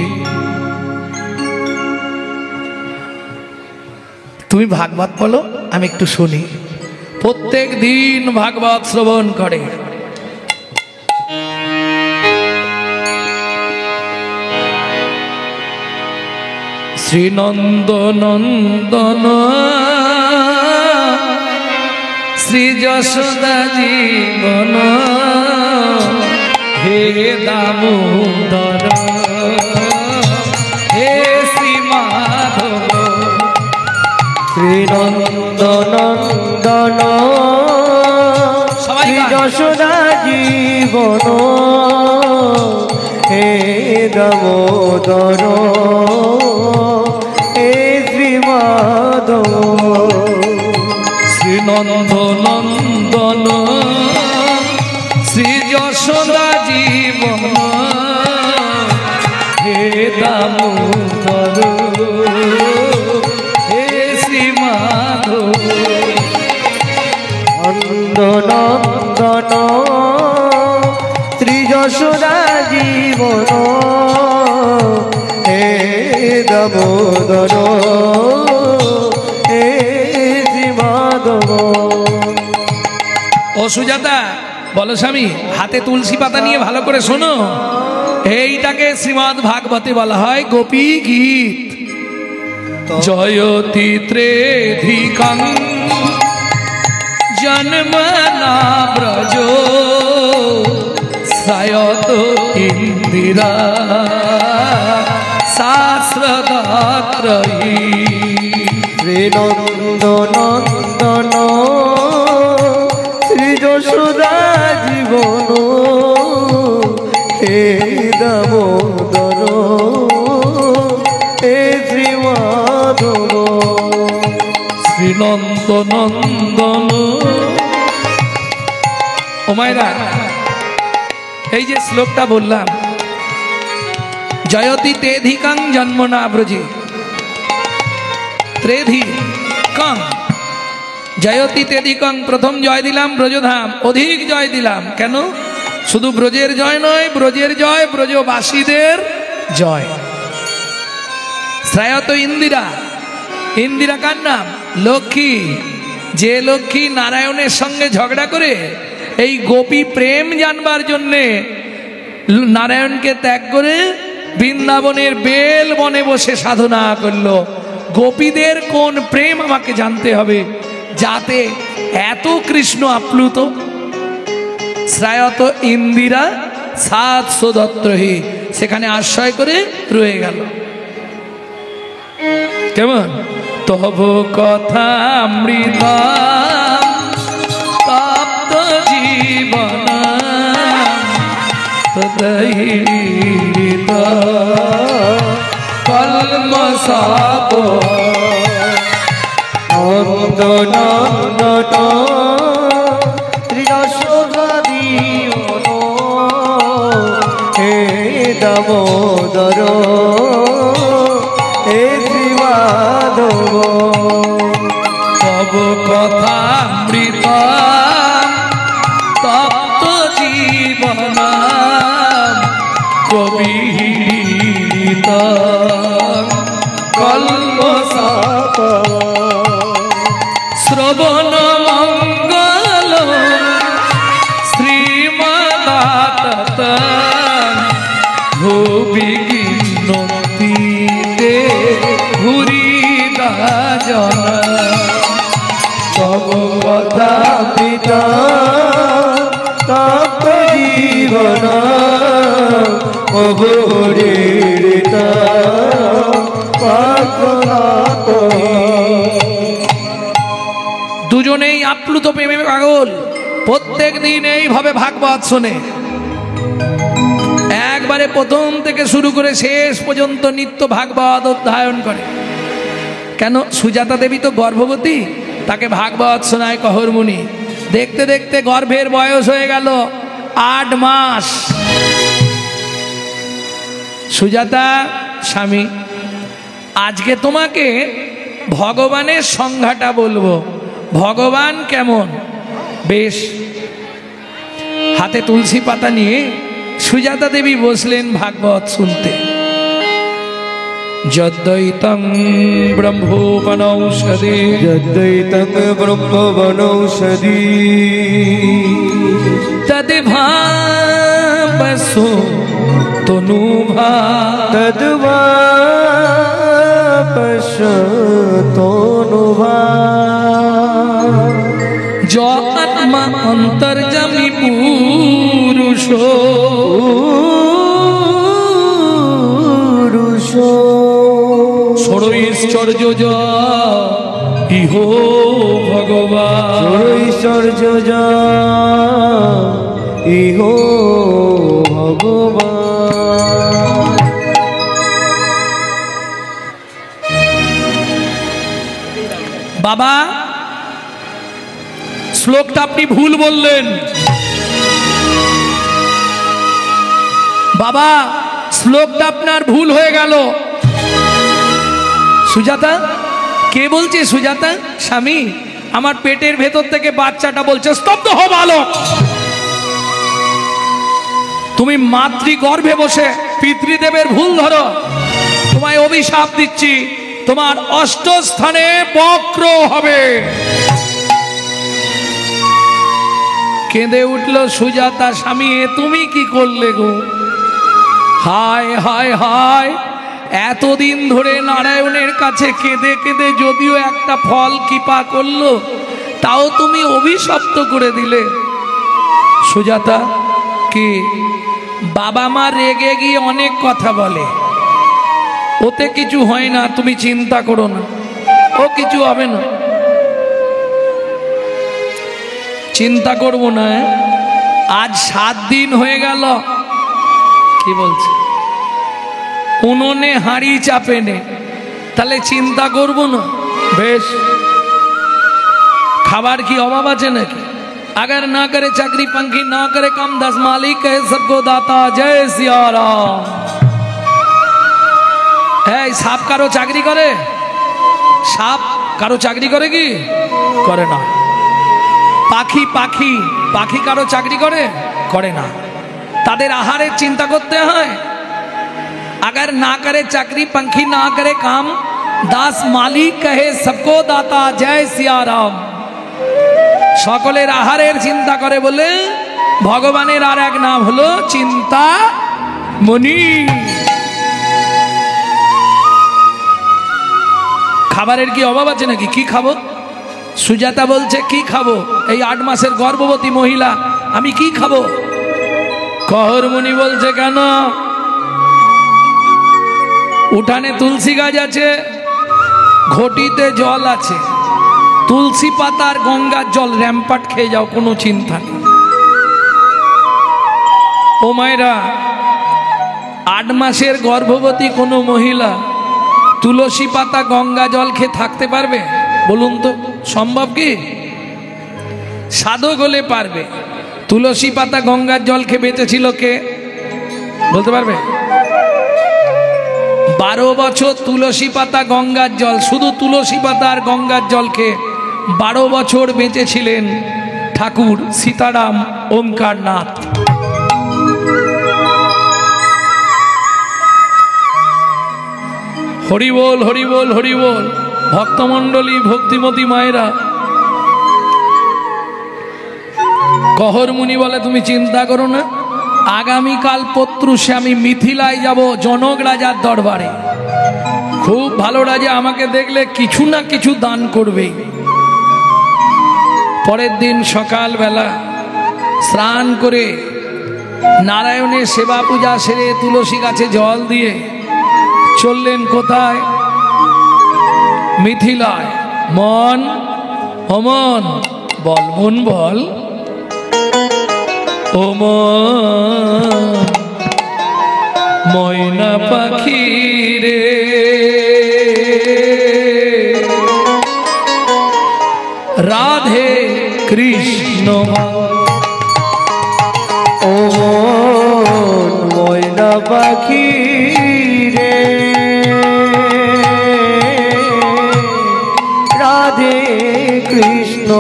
A: তুমি ভাগবত বলো, আমি একটু শুনি। প্রত্যেক দিন ভাগবত শ্রবণ করে। শ্রীনন্দ নন্দন শ্রী যশোদা জীবন হে দামোদর হে শ্রী মাধব।
B: শ্রীনন্দ নন্দন শ্রী যশোদা জীবন হে দামোদর হে শ্রী মাধব।
A: শ্রীনন্দ নন্দন শ্রী যশোদা জীবন হে দামোদর হে শ্রী মাধব।
B: নন্দন শ্রী যশোদা জীবন হে দামোদর হে শ্রী মাধব।
A: ও সুজাতা বলো স্বামী, হাতে তুলসী পাতা নিয়ে ভালো করে শোনো। এইটাকে শ্রীমদ্ ভাগবতে বলা হয় গোপী গীত। জয়তি ত্রেধিকং জন্মনা ব্রজ সায়ত ইন্দিরা শাস্ত্রদাত্রয়ী।
B: শ্রীনন্দ নন্দন শ্রী যশোদা জীবন হে দামোদর হে শ্রী মাধব।
A: শ্রীনন্দ নন্দন ও মায়েরা, এই যে শ্লোকটা বললাম, জয়তি তেধিকাং জন্মনা ব্রজে। ত্রেধি কং জয়তি তেধিকং, প্রথম জয় দিলাম ব্রজধাম, অধিক জয় দিলাম। কেন? শুধু ব্রজের জয় নয়, ব্রজের জয় ব্রজবাসীদের জয়। শ্রায়ত ইন্দিরা, ইন্দিরা কার নাম? লক্ষ্মী। যে লক্ষ্মী নারায়ণের সঙ্গে ঝগড়া করে এই গোপী প্রেম জানবার জন্যে নারায়ণকে ত্যাগ করে বৃন্দাবনের বেল বনে বসে সাধনা করলো। গোপীদের কোন প্রেম আমাকে জানতে হবে, যাতে এত কৃষ্ণ আপ্লুত। শ্রায়ত ইন্দিরা সাত সদত্রহী, সেখানে আশ্রয় করে রয়ে গেল। কেমন? তব কথা অমৃত তপ্ত জীবন তদহিত কলমসাপ।
B: নন্দন শ্রী যশোদা জীবন হে দামোদর হে শ্রী মাধব।
A: তব কথা অমৃত তপ্ত জীবন কবিহিত কল্পসাপ। শ্রবণ মঙ্গল শ্রীমদাতত ভুবি গিন্নতিতে ভুরিদা জন।
B: তব কথা পিতা তপ্ত জীবন অবহরিতা পার্থনাথ।
A: দুজনেই আপ্লুত প্রেমে পাগল। প্রত্যেক দিন এইভাবে ভাগবত শোনে, একবারে প্রথম থেকে শুরু করে শেষ পর্যন্ত নিত্য ভাগবত অধ্যয়ন করে। কেন? সুজাতা দেবী তো গর্ভবতী, তাকে ভাগবত শোনায় কহর মুনি। দেখতে দেখতে গর্ভের বয়স হয়ে গেল 8 মাস। সুজাতা স্বামী, আজকে তোমাকে ভগবানের সংজ্ঞাটা বলবো। ভগবান কেমন? বেশ, হাতে তুলসী পাতা নিয়ে সুজাতা দেবী বসলেন ভাগবত শুনতে। যদ্বৈতং ব্রহ্মবনৌষধি
B: যদ্বৈতং ব্রহ্মবনৌষধি
A: তদ্ভাবসো তনুভা
B: তদ্ভাবসো তনুভা
A: য আত্মা অন্তর্যামী পুরুষো ষড়ৈশ্বর্য ইহ ভগবান
B: ষড়ৈশ্বর্য ইহ ভগবান।
A: বাবা শ্লোকটা আপনি ভুল বললেন। বাবা শ্লোকটা আপনার ভুল হয়ে গেল। সুজাতা, কে বলছে? সুজাতা, স্বামী, আমার পেটের ভেতর থেকে বাচ্চাটা বলছে স্তব্ধ হও বালক। তুমি মাতৃগর্ভে বসে পিতৃদেবের ভুল ধরো। তোমায় অভিশাপ দিচ্ছি, তোমার অষ্টস্থানে বক্র হবে। কেঁদে উঠল সুজাতা, স্বামী এ তুমি কি করলে গো? হায় হায় হায়, এতদিন ধরে নারায়ণের কাছে কেঁদে কেঁদে যদিও একটা ফল কৃপা করলো, তাও তুমি অভিশপ্ত করে দিলে। সুজাতা, কি বাবা মা রেগে গিয়ে অনেক কথা বলে, ওতে কিছু হয় না, তুমি চিন্তা করো না, ও কিছু হবে না, চিন্তা করবো না। আজ 7 দিন হয়ে গেল, কি বলছে, উনুনে হাঁড়ি চাপে নে, তাহলে চিন্তা করবো না? বেশ, খাবার কি অভাব আছে নাকি? अगर ना करे चाकरी पंखी ना करे काम, 10 मालिक है सबको दाता, जय सिया राम। এই সাপ কারো চাকরি করে? সাপ কারো চাকরি করে কি করে না? পাখি পাখি পাখি কারো চাকরি করে? করে না। তাদের আহারের চিন্তা করতে হয়। अगर ना करे चाकरी पंखी ना करे काम, 10 मालिक कहे सबको दाता, जय सिया राम। সকলের আহারের চিন্তা করে বলে ভগবানের আর এক নাম হলো চিন্তা মনি। খাবারের কি অভাব আছে নাকি? কি খাবো? সুজাতা বলছে কি খাবো? এই 8 মাসের গর্ভবতী মহিলা, আমি কি খাবো? কহর মুনি বলছে কেন? উঠানে তুলসী গাছ আছে, ঘটিতে জল আছে, তুলসী পাতার গঙ্গার জল র্যাম্পাট খেয়ে যাও, কোনো চিন্তা নেই। ও মায়েরা, 8 মাসের গর্ভবতী কোনো মহিলা তুলসী পাতা গঙ্গা জল খেয়ে থাকতে পারবে? বলুন তো, সম্ভব কি? সাধক হলে পারবে। তুলসী পাতা গঙ্গার জল খেয়ে বেঁচেছিল কে? বলতে পারবে? 12 বছর তুলসী পাতা গঙ্গার জল, শুধু তুলসী পাতা আর গঙ্গার জল খেয়ে 12 বছর বেঁচেছিলেন ঠাকুর সীতারাম ওমকারনাথ। হরি বল হরি বল হরি বল। ভক্তমণ্ডলী, ভক্তিমতী মায়েরা, কহর মুনি বলে তুমি চিন্তা করো না, আগামীকাল প্রত্যুষে আমি মিথিলায় যাব জনক রাজার দরবারে। খুব ভালো রাজা, আমাকে দেখলে কিছু না কিছু দান করবে। পরের দিন সকালবেলা স্নান করে নারায়ণের সেবা পূজা সেরে তুলসী গাছে জল দিয়ে চললেন কোথায়? মিথিলায়। মন, অমন বল, মন বল, ও মন ময়না পাখি রে, রাধে কৃষ্ণ।
B: ও ময়না পাখি রে, রাধে কৃষ্ণ।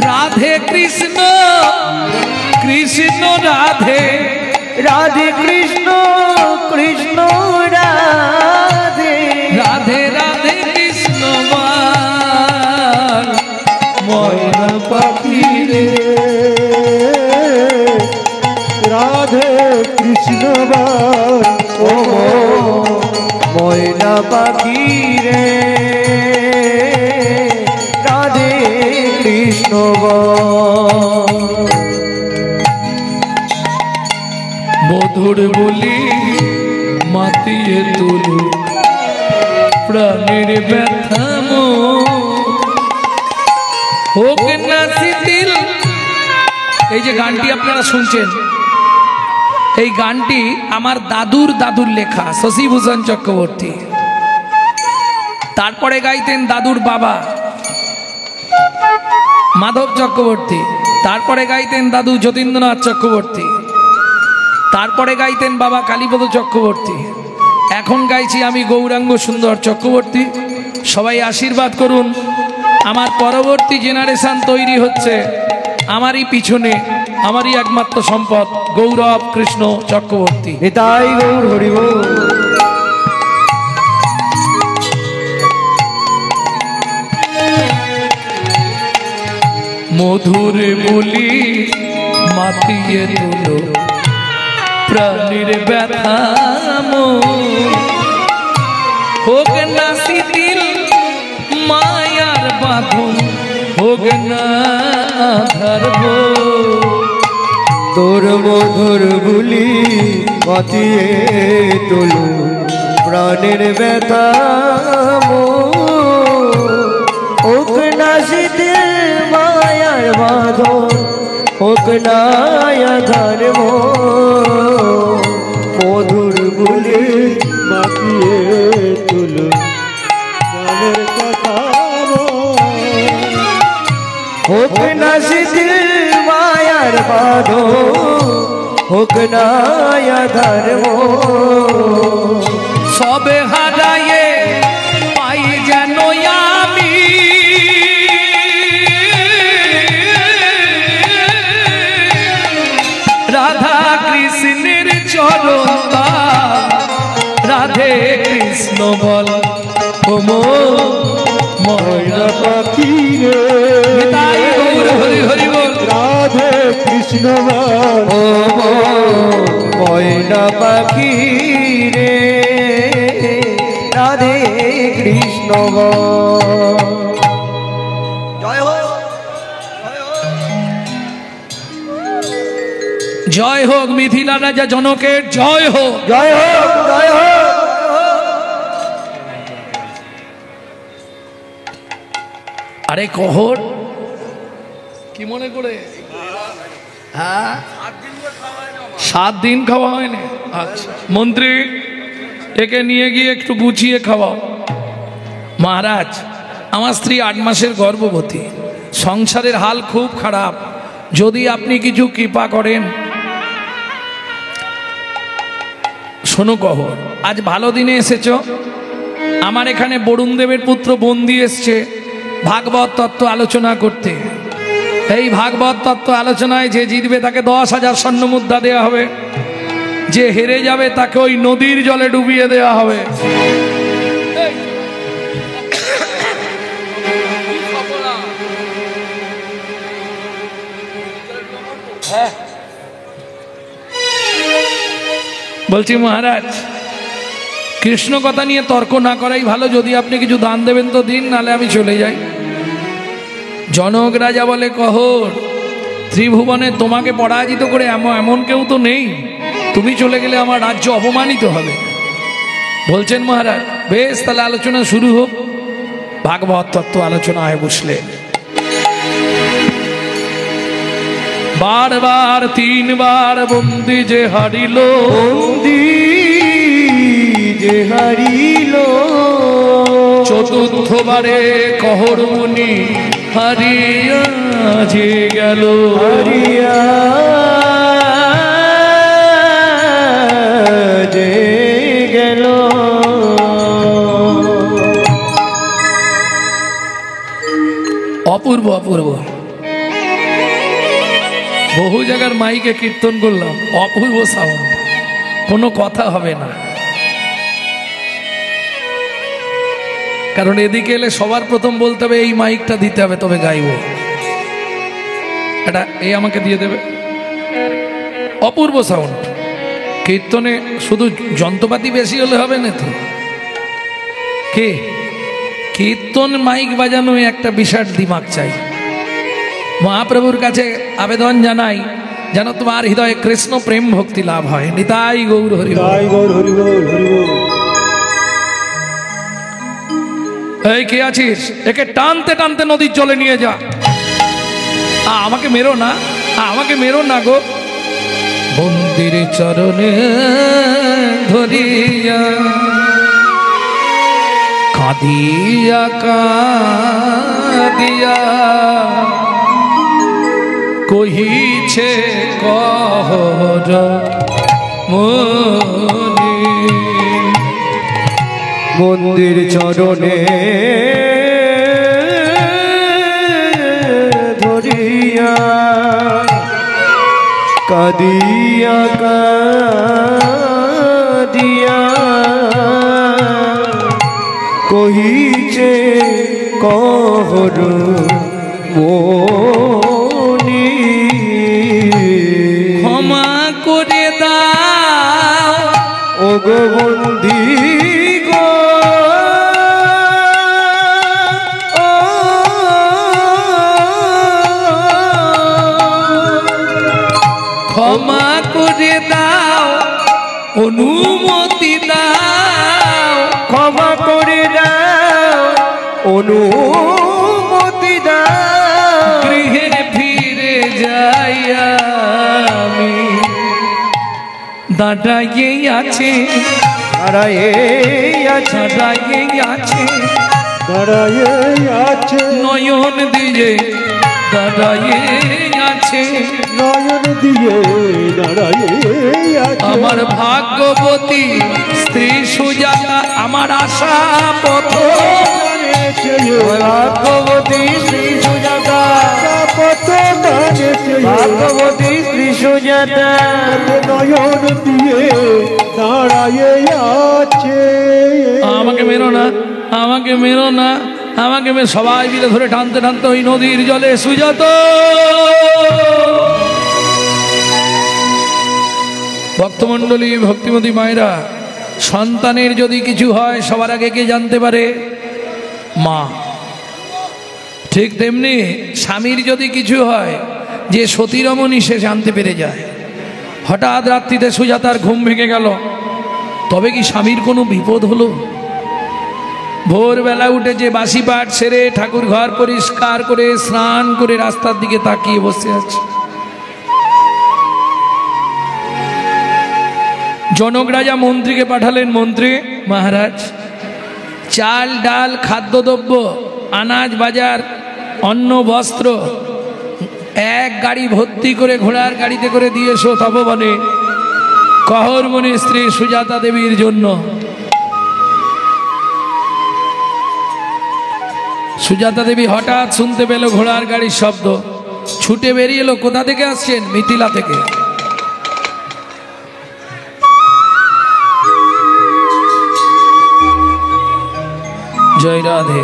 B: রাধে কৃষ্ণ কৃষ্ণ পাখি রে রাধে কৃষ্ণ বল।
A: মধুর বলি মাতিয়ে তুলু প্রাণের ব্যথা হোক না শিথিল। এই যে গানটি আপনারা শুনছেন, এই গানটি আমার দাদুর লেখা, শশীভূষণ চক্রবর্তী। তারপরে গাইতেন দাদুর বাবা মাধব চক্রবর্তী, তারপরে গাইতেন দাদু যতীন্দ্রনাথ চক্রবর্তী, তারপরে গাইতেন বাবা কালীপদ চক্রবর্তী। এখন গাইছি আমি গৌরাঙ্গ সুন্দর চক্রবর্তী। সবাই আশীর্বাদ করুন। আমার পরবর্তী জেনারেশন তৈরি হচ্ছে, আমারই পিছনে আমারই একমাত্র সম্পদ গৌরব কৃষ্ণ চক্রবর্তী।
B: নিতাই গৌর হরি বল।
A: মধুর বলি মাতিয়ে তুলো প্রাণীর ব্যথা হোক না শিথিল মায়ার বাঁধন হোক না ধর্ম।
B: তোর মধুর বুলি মাতিয়ে তোলো প্রাণের ব্যথা হোক না শিথিল মায়ার বাঁধন হোক না ধর্ম। মধুর বুলি মাতিয়ে তুলো প্রাণের কথা হোক না শিথিল মায়ার বাঁধন হোক না ধর্ম।
A: সবে হারায়ে পাই যেন আমি রাধা কৃষ্ণের চরণ রাধে কৃষ্ণ বল।
B: ময়না পাখি রে
A: হরি হরি বল।
B: রাধে কৃষ্ণ বল। ময়না পাখি রে রাধে কৃষ্ণ বল। জয় হোক
A: জয় হোক মিথিলা রাজা জনকের জয় হোক।
B: জয় হোক জয় হোক।
A: আরে কহর কি মনে করে? হ্যাঁ 7 দিন খাওয়া হয়নি। আচ্ছা মন্ত্রী একে নিয়ে গিয়ে একটু গুছিয়ে খাওয়াও। মহারাজ আমার স্ত্রী 8 মাসের গর্ভবতী, সংসারের হাল খুব খারাপ, যদি আপনি কিছু কৃপা করেন। শোনো কহর, আজ ভালো দিনে এসেছ। আমার এখানে বরুণ দেবের পুত্র বন্দি এসছে ভাগবত তত্ত্ব আলোচনা করতে। এই ভাগবত তত্ত্ব আলোচনায় যে জিতবে তাকে 10,000 স্বর্ণ মুদ্রা দেওয়া হবে, যে হেরে যাবে তাকে ওই নদীর জলে ডুবিয়ে দেওয়া হবে। বলছি মহারাজ, কৃষ্ণ কথা নিয়ে তর্ক না করাই ভালো। যদি আপনি কিছু দান দেবেন তো দিন, নালে আমি চলে যাই। জনক রাজা বলে, কহর ত্রিভুবনে তোমাকে পরাজিত করে এমন কেউ তো নেই, তুমি চলে গেলে আমার রাজ্য অপমানিত হবে। বলছেন মহারাজ বেশ, তাহলে আলোচনা শুরু হোক। ভাগবত তত্ত্ব আলোচনায় বসলে বারবার 3 বার বন্দি যে হারিল,
B: বন্দি যে হারিল,
A: চতুর্থবারে কহর মুনি হারিয়া যে গেল।
B: হারিয়া যে গেল।
A: অপূর্ব অপূর্ব, বহু জায়গার মাইকে কীর্তন করলাম, অপূর্ব সাউন্ড, কোনো কথা হবে না। কারণ এদিকে এলে সবার প্রথম বলতে হবে এই মাইকটা দিতে হবে, তবে গাইব। এটা এই আমাকে দিয়ে দেবে। অপূর্ব সাউন্ড। কীর্তনে শুধু যন্ত্রপাতি বেশি হলে হবে না তো, কে কীর্তন মাইক বাজানো একটা বিশাল দিমাগ চাই। মহাপ্রভুর কাছে আবেদন জানাই যেন তোমার হৃদয়ে কৃষ্ণ প্রেম ভক্তি লাভ হয়। নিতাই গৌর হরি বল।
B: তাই গৌর হরি বল, হরি বল।
A: এই কে আছিস? একে টানতে টানতে নদীর জলে নিয়ে যা। আমাকে মেরো না, আমাকে মেরো না গো। মন্দির চরণে ধরিয়া কাঁদিয়া কাঁদিয়া কহিছে কহর মনি।
B: মন্দির চরণে ধরিয়া কাঁদিয়া কাঁদিয়া কহিছে কহর মনি।
A: ক্ষমা করে দাও
B: ও গো বন্দি গো,
A: ক্ষমা করে দাও, অনুমতি দাও,
B: ক্ষমা করে দাও, অনুমতি দাও।
A: গৃহে ফিরে যাই আমি। দাঁড়াইয়ে আছে,
B: দাঁড়ায়ে আছে,
A: দাঁড়াইয়ে আছে,
B: দাঁড়ায়ে আছে,
A: নয়ন দিয়ে দাঁড়াইয়ে আছে,
B: নয়ন দিয়ে দাঁড়ায়ে আছে।
A: আমার ভাগ্যবতী স্ত্রী সুজাতা আমার আশা পথ।
B: ভাগ্যবতী শ্রী সুজাতা, ভাগ্যবতী শ্রী সুজাতা নয়ন দিয়ে দাঁড়ায়ে আছে।
A: আমাকে মেরো না, আমাকে মেরো না, আমাকে সবাই মিলে ধরে টানতে টানতে ওই নদীর জলে সুজাত। ভক্তমণ্ডলী, ভক্তিমতী মায়েরা, সন্তানের যদি কিছু হয় সবার আগে কে জানতে পারে? মা। ঠিক তেমনি স্বামীর যদি কিছু হয়, যে সতীরমণী সে জানতে পেরে যায়। হঠাৎ রাত্রিতে সুজাতার ঘুম ভেঙে গেল, তবে কি স্বামীর কোনো বিপদ হলো? ভোরবেলা উঠে যে বাসি পাঠ সেরে ঠাকুর ঘর পরিষ্কার করে স্নান করে রাস্তার দিকে তাকিয়ে বসে আছে। জনক রাজা মন্ত্রীকে পাঠালেন, মন্ত্রী মহারাজ, চাল ডাল খাদ্যদ্রব্য আনাজ বাজার অন্ন বস্ত্র এক গাড়ি ভর্তি করে ঘোড়ার গাড়িতে করে দিয়ে এসো তপবনে কহরমণি স্ত্রী সুজাতা দেবীর জন্য। সুজাতা দেবী হঠাৎ শুনতে পেল ঘোড়ার গাড়ির শব্দ, ছুটে বেরিয়ে এলো। কোথা থেকে আসছেন? মিথিলা থেকে। জয় রাধে।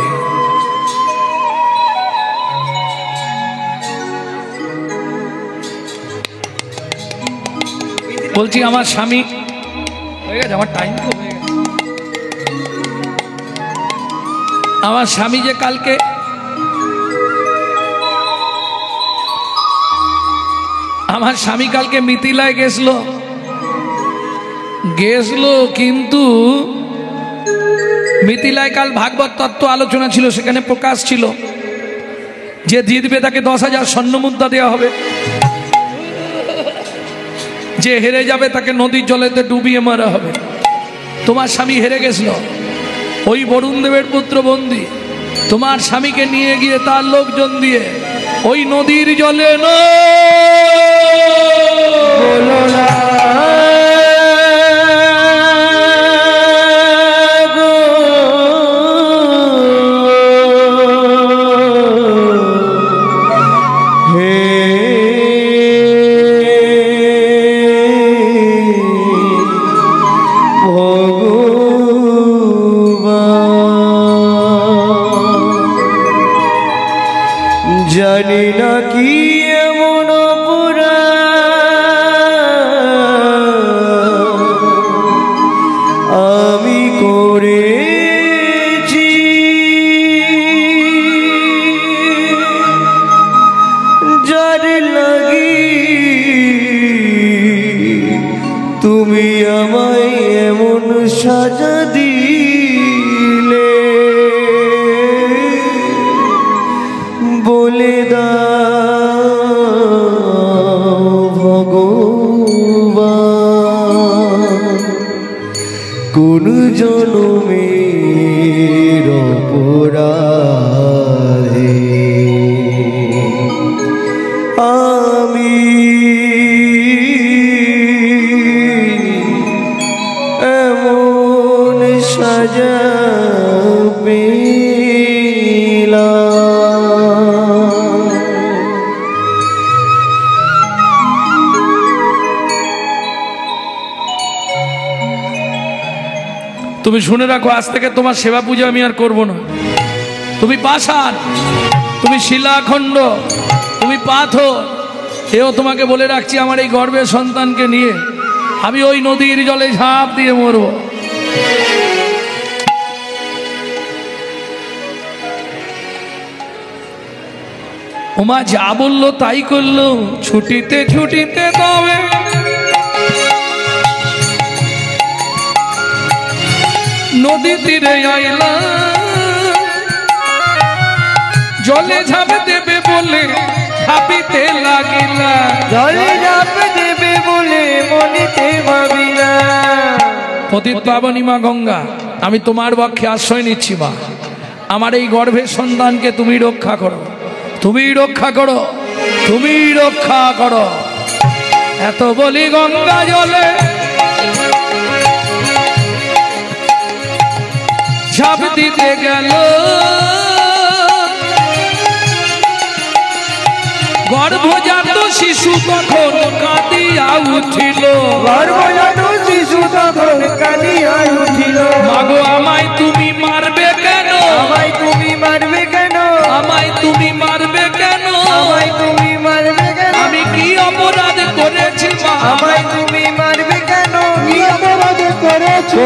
A: বলছি আমার স্বামী হয়ে গেছে, আমার টাইম তো হয়ে গেছে। আমার স্বামী যে কালকে মিথিলায় গেছিল, কিন্তু মিথিলায় কাল ভাগবত তত্ত্ব আলোচনা ছিল, সেখানে প্রকাশ ছিল যে জিতবে তাকে 10,000 স্বর্ণ মুদ্রা দেওয়া হবে, যে হেরে যাবে তাকে নদীর জলেতে ডুবিয়ে মারা হবে। তোমার স্বামী হেরে গেছিল, ওই বরুণ দেবের পুত্র বন্দী তোমার স্বামীকে নিয়ে গিয়ে তার লোকজন দিয়ে ওই নদীর জলে
B: জানি না কি এমন পুরা আমি করেছি আমায় এমন সাজা দিলে বলে দাও ভগবান কোন জনমের অপরাধে আমি এমন সাজা পেলাম।
A: তুমি শুনে রাখো, আজ থেকে তোমার সেবা পূজা আমি আর করব না। তুমি পাষাণ, তুমি শিলাখণ্ড, তুমি পাথর, এও তোমাকে বলে রাখছি, আমার এই গর্ভের সন্তানকে নিয়ে আমি ওই নদীর জলে ঝাঁপ দিয়ে মরব। ওমা যা বললো তাই করলো, ছুটিতে ছুটিতে তবে নদী তীরে আইলা, জলে ঝাঁপ দেবে বলে ভাবিতে লাগিলা,
B: জলে ঝাঁপ দেবে বলে মনেতে ভাবিলা।
A: পতিত পাবনী মা গঙ্গা, আমি তোমার পক্ষে আশ্রয় নিচ্ছি মা। আমার এই গর্ভের সন্তানকে তুমি রক্ষা করো, তুমি রক্ষা করো, তুমি রক্ষা করো। এত বলি গঙ্গা জলে ঝাঁপ দিতে গেল, গর্ভজাত শিশু তখন কাঁদিয়া উঠিল,
B: গর্ভজাত শিশু তখন কাঁদিয়া উঠিল।
A: মাগো আমায় তুমি মারবে কেন,
B: আমায় তুমি মারবে কেন,
A: আমায় তুমি মারবে কেন,
B: আমায় তুমি মারবে কেন,
A: আমি কি অপরাধ করেছি মা,
B: আমায় তুমি মারবে কেন, কি অপরাধ করেছি,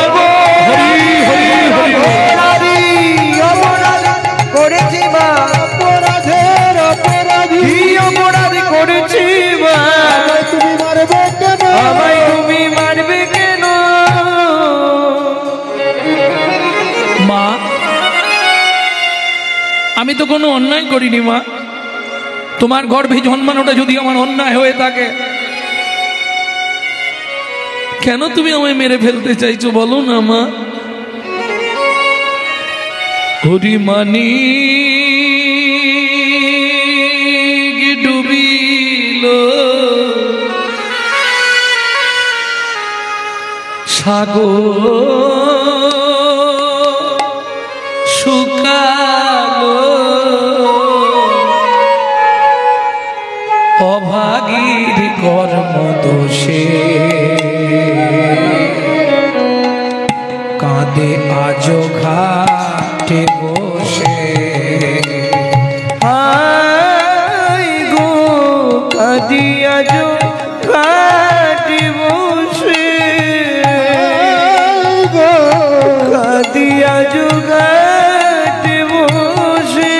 B: অপরাধ করেছি মা, অপরাধের অপরাধী, কি অপরাধ করেছি মা, তুমি মারবে কেন, আমায় তুমি মারবে কেন।
A: মা আমি তো কোনো অন্যায় করিনি মা, তোমার গর্ভে জন্মানোটা যদি আমার অন্যায় হয়ে থাকে, কেন তুমি আমায় মেরে ফেলতে চাইছো বলো না মা। হরিমানি ডুবিল সাগর শুকালো, অভাগীর কর্ম দোষে কাঁদে আজ ঘাটে বসে,
B: হায় গো কাঁদিয়া যো ঘাটে বসে, গো কাঁদিয়া যো ঘাটে বসে,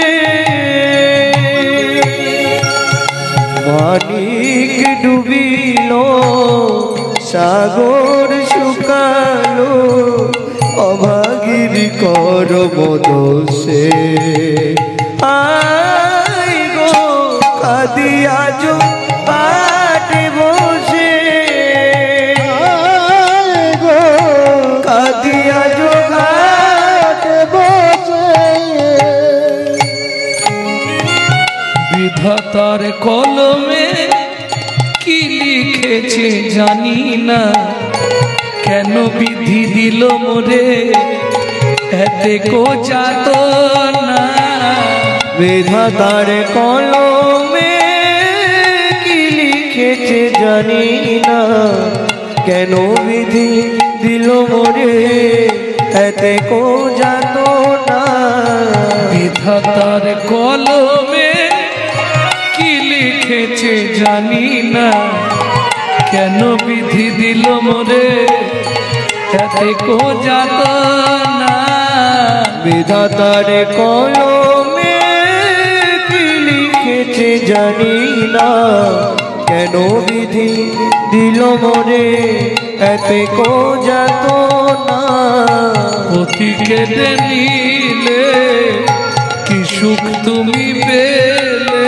B: মানিক ডুবিল সাগর শুকালো, অভাগীর কর্ম দোষে, আয় গো কাঁদিয়া যো ঘাটে বসে, গো কাঁদিয়া যো ঘাটে বসে।
A: বিধাতার কলমে কি লিখেছে জানি না, কেন বিধি দিল মোরে এতে কো যাতনা,
B: বিধাতার কলমে কি লিখেছে জানি না, কেন বিধি দিল মোরে এতে কো যাতনা।
A: বিধাতার কলমে কি লিখেছে জানি না, কেন বিধি দিল মোরে এতে কো যাতনা।
B: বিধাতার কলমে কি লিখেছে জানি না, কেন বিধি দিল মোরে এতে কো যত না
A: পতি কেটে নিলে কি সুখ তুমি পেলে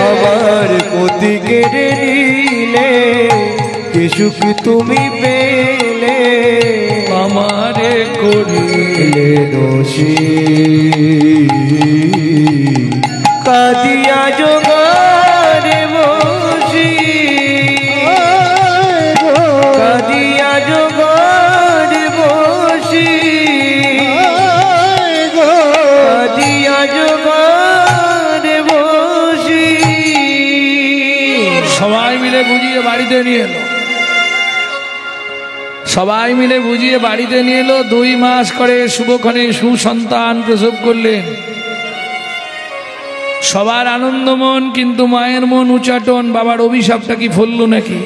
B: আমার পতি কেড়ে নিলে কি সুখ তুমি পেলে
A: আমারে করিলে
B: দোষী কাদিয়া জোগাড়ে বসি কাদিয়া জোগাড়ে বসি কাদিয়া জোগাড়ে বসি।
A: সবাই মিলে বুঝিয়ে বাড়িতে নিয়ে এলো, সবাই মিলে বুঝিয়ে বাড়িতে নিয়ে এলো। 2 মাস করে শুভক্ষণে সুসন্তান প্রসব করলেন। সবার আনন্দ মন, কিন্তু মায়ের মন উচাটন। বাবার অভিশাপটা কি ফলল নাকি?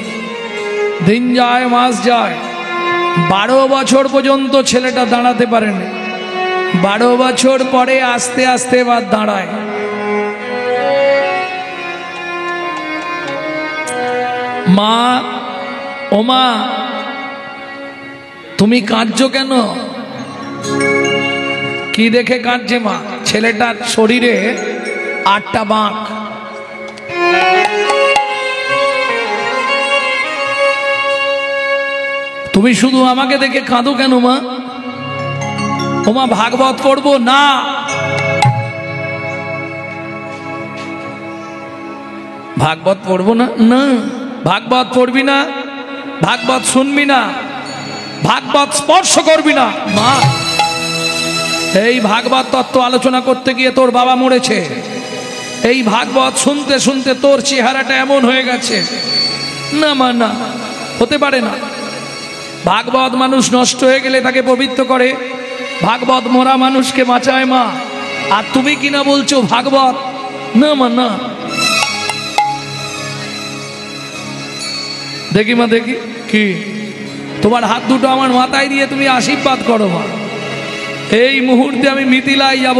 A: দিন যায় মাস যায়, 12 বছর পর্যন্ত ছেলেটা দাঁড়াতে পারেনি। 12 বছর পরে আস্তে আস্তে এবার দাঁড়ায়। মা, ও মা, তুমি কাঁদছো কেন? কি দেখে কাঁদছে মা? ছেলেটার শরীরে 8টা বাঁক। তুমি শুধু আমাকে দেখে কাঁদো কেন মা? ও মা, ভাগবত পড়বো না? ভাগবত পড়বো না? না, ভাগবত পড়বি না, ভাগবত শুনবি না, ভাগবত স্পর্শ করবি না। মা, এই ভাগবত তত্ত্ব আলোচনা করতে গিয়ে তোর বাবা মরেছে। এই ভাগবত শুনতে শুনতে তোর চেহারাটা এমন হয়ে গেছে। না মা, না, হতে পারে না। ভাগবত মানুষ নষ্ট হয়ে গেলে তাকে পবিত্র করে, ভাগবত মরা মানুষকে বাঁচায় মা। আর তুমি কিনা বলছো ভাগবত? না মা, না। দেখি মা, দেখি কি তোমার হাত দুটো আমার মাথায় দিয়ে তুমি আশীর্বাদ করো মা। এই মুহূর্তে আমি মিথিলায় যাব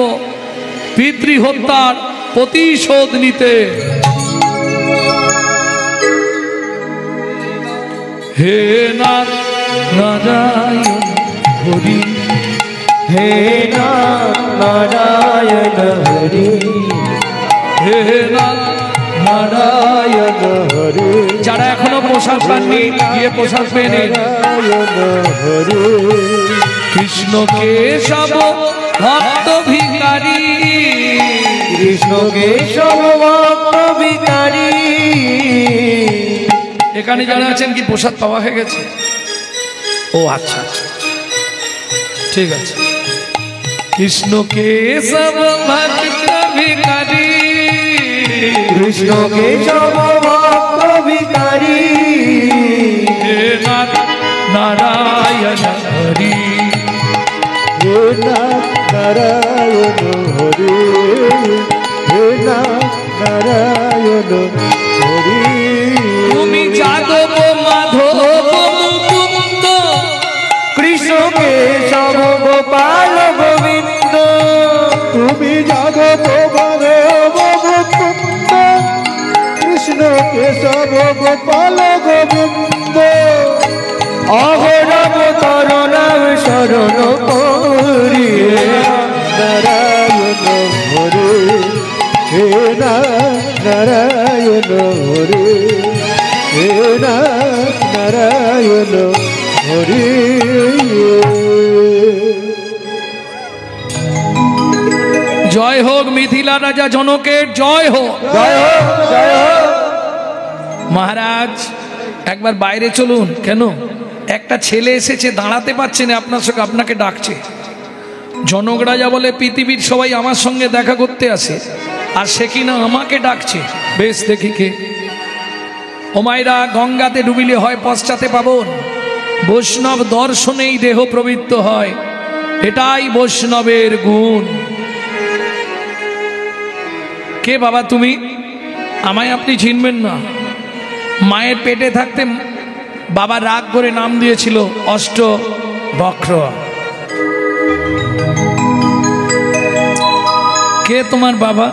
A: পিতৃ হত্যার প্রতিশোধ নিতে। হে নাথ নারায়ণ হরি,
B: হে নারায়ণ হরি,
A: হে নাথ
B: নারায়ণ হরি।
A: যারা এখনো প্রসাদ পাননি গিয়ে প্রসাদ পেয়ে নিন।
B: হরি
A: কৃষ্ণ কেশব ভক্ত ভিখারি,
B: কৃষ্ণ কেশব ভক্ত ভিখারি।
A: এখানে যারা আছেন কি প্রসাদ পাওয়া হয়ে গেছে? ও আচ্ছা আচ্ছা, ঠিক আছে। কৃষ্ণ কেশব ভক্ত ভিখারি,
B: কৃষ্ণ কেশব ভক্ত ভিখারি।
A: হে নাথ নারায়ণ হরি,
B: হে নারায়ণ হরি, হে নারায়ণ হরি।
A: তুমি যাদব মাধব মুকুন্দ,
B: কৃষ্ণ কেশব গোপাল গোবিন্দ। তুমি যাদব মাধব মুকুন্দ, কৃষ্ণ কেশব গোপাল গোবিন্দ। অহরব করুণাম শরণ করি, নারায়ণ হরে, হে নারায়ণ হরে, হে নারায়ণ হরে।
A: জয় হোক মিথিলা রাজা জনকের, জয় হোক,
B: জয় হোক, জয় হোক।
A: মহারাজ একবার বাইরে চলুন। কেন? একটা ছেলে এসেছে, দাঁড়াতে পারছে না আপনার সঙ্গে, আপনাকে ডাকছে। জনক রাজা বলে পৃথিবীর সবাই আমার সঙ্গে দেখা করতে আসে, আর সে কিনা আমাকে ডাকছে। বেশ, দেখি কে। ও মায়েরা, গঙ্গাতে ডুবিলে হয় পশ্চাতে পাবন, বৈষ্ণব দর্শনেই দেহ প্রবৃত্ত হয়, এটাই বৈষ্ণবের গুণ। কে বাবা তুমি? আমায় আপনি চিনবেন না। মায়ের পেটে থাকতে বাবা রাগ করে নাম দিয়েছিল অষ্টবক্র। কে তোমার বাবা?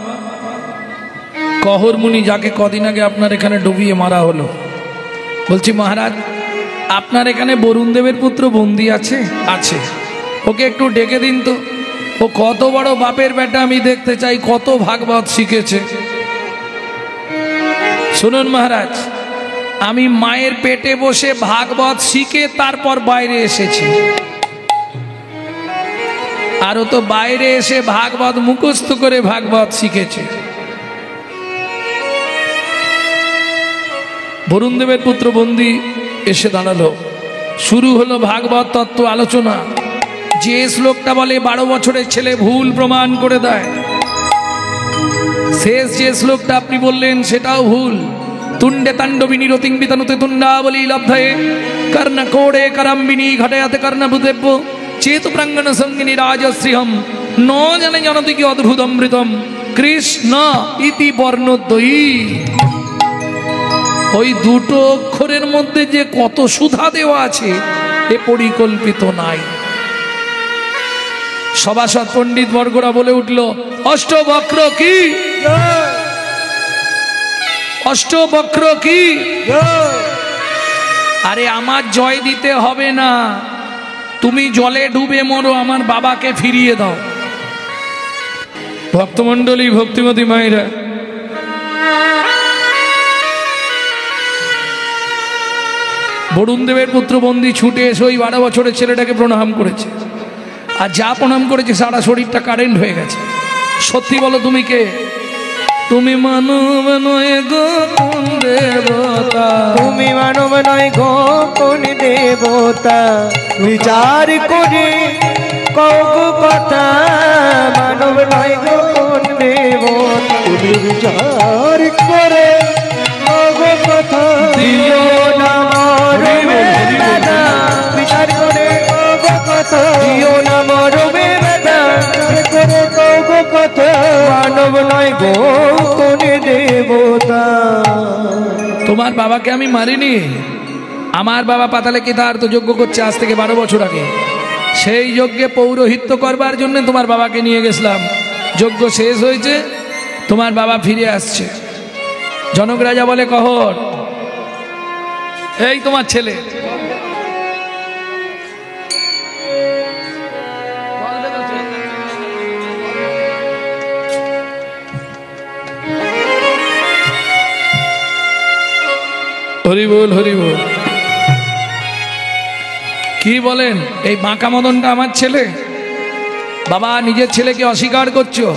A: কহরমুনি, যাকে কদিন আগে আপনার এখানে ডুবিয়ে মারা হলো। বলছি মহারাজ, আপনার এখানে বরুণ দেবের পুত্র বন্দি আছে? আছে। ওকে একটু ডেকে দিন তো। ও কত বড় বাপের বেটা আমি দেখতে চাই, কত ভাগবত শিখেছে। শুনুন মহারাজ, আমি মায়ের পেটে বসে ভাগবত শিখে তারপর বাইরে এসেছি, আর ও তো বাইরে এসে ভাগবত মুখস্থ করে ভাগবত শিখেছে। বরুণ দেবের পুত্র বন্দি এসে দাঁড়ালো, শুরু হলো ভাগবত তত্ত্ব আলোচনা। যে শ্লোকটা বলে 12 বছরের ছেলে ভুল প্রমাণ করে দেয়, শেষ যে শ্লোকটা আপনি বললেন সেটাও ভুল। তুণ্ডে তাণ্ডবিনী রতিং বিতানুতে তুণ্ডাবলী লব্ধয়ে কর্ণ কোড়ে করম্বিনী ঘটয়াতে কর্ণভূতেব্য চেতু প্রাঙ্গণ সঙ্গিনী রাজশ্রীহম ন জানে জানতি কি অদ্ভুত অমৃতম কৃষ্ণ ইতি বর্ণদ্বয়ী। ওই দুটো অক্ষরের মধ্যে যে কত সুধা দেওয়া আছে এ পরিকল্পিত নাই। সভাসদ পণ্ডিত বর্গরা বলে উঠল, অষ্টবক্র কি? অষ্টবক্র কি? আরে আমার জয় দিতে হবে না, তুমি জলে ডুবে মরো, আমার বাবাকে ফিরিয়ে দাও। ভক্তমণ্ডলী, ভক্তিমতী মায়েরা, বরুণ দেবের পুত্র বন্দি ছুটে এসে ওই 12 বছরের ছেলেটাকে প্রণাম করেছে, আর যা প্রণাম করেছে সারা শরীরটা কারেন্ট হয়ে গেছে। সত্যি বলো, তুমি কে? তুমি মানব নয় গো কোন দেবতা,
B: তুমি মানব নয় গো কোন দেবতা, বিচার করে কও কথা, মানব নয় গো কোন দেবতা, তুমি বিচার করে কও কথা, দিও না মরবে বেদা, বিচার করে কও কথা, দিও না মরবে বেদা, বিচার করে কও কথা, মানব নয় গো কোন দেবতা।
A: তোমার বাবাকে আমি মারিনি, আমার বাবা পাতালে কেদার তো যজ্ঞ করছে আজ থেকে 12 বছর আগে। সেই যজ্ঞে পৌরোহিত্য করবার জন্য তোমার বাবাকে নিয়ে গেছিলাম। যজ্ঞ শেষ হয়েছে, তোমার বাবা ফিরে আসছে। জনক রাজা বলে, কহর এই তোমার ছেলে। হরি বল, হরি বল। কি বলেন? এই বাঁকা মদনটা আমার ছেলে? বাবা, নিজের ছেলেকে অস্বীকার করছো।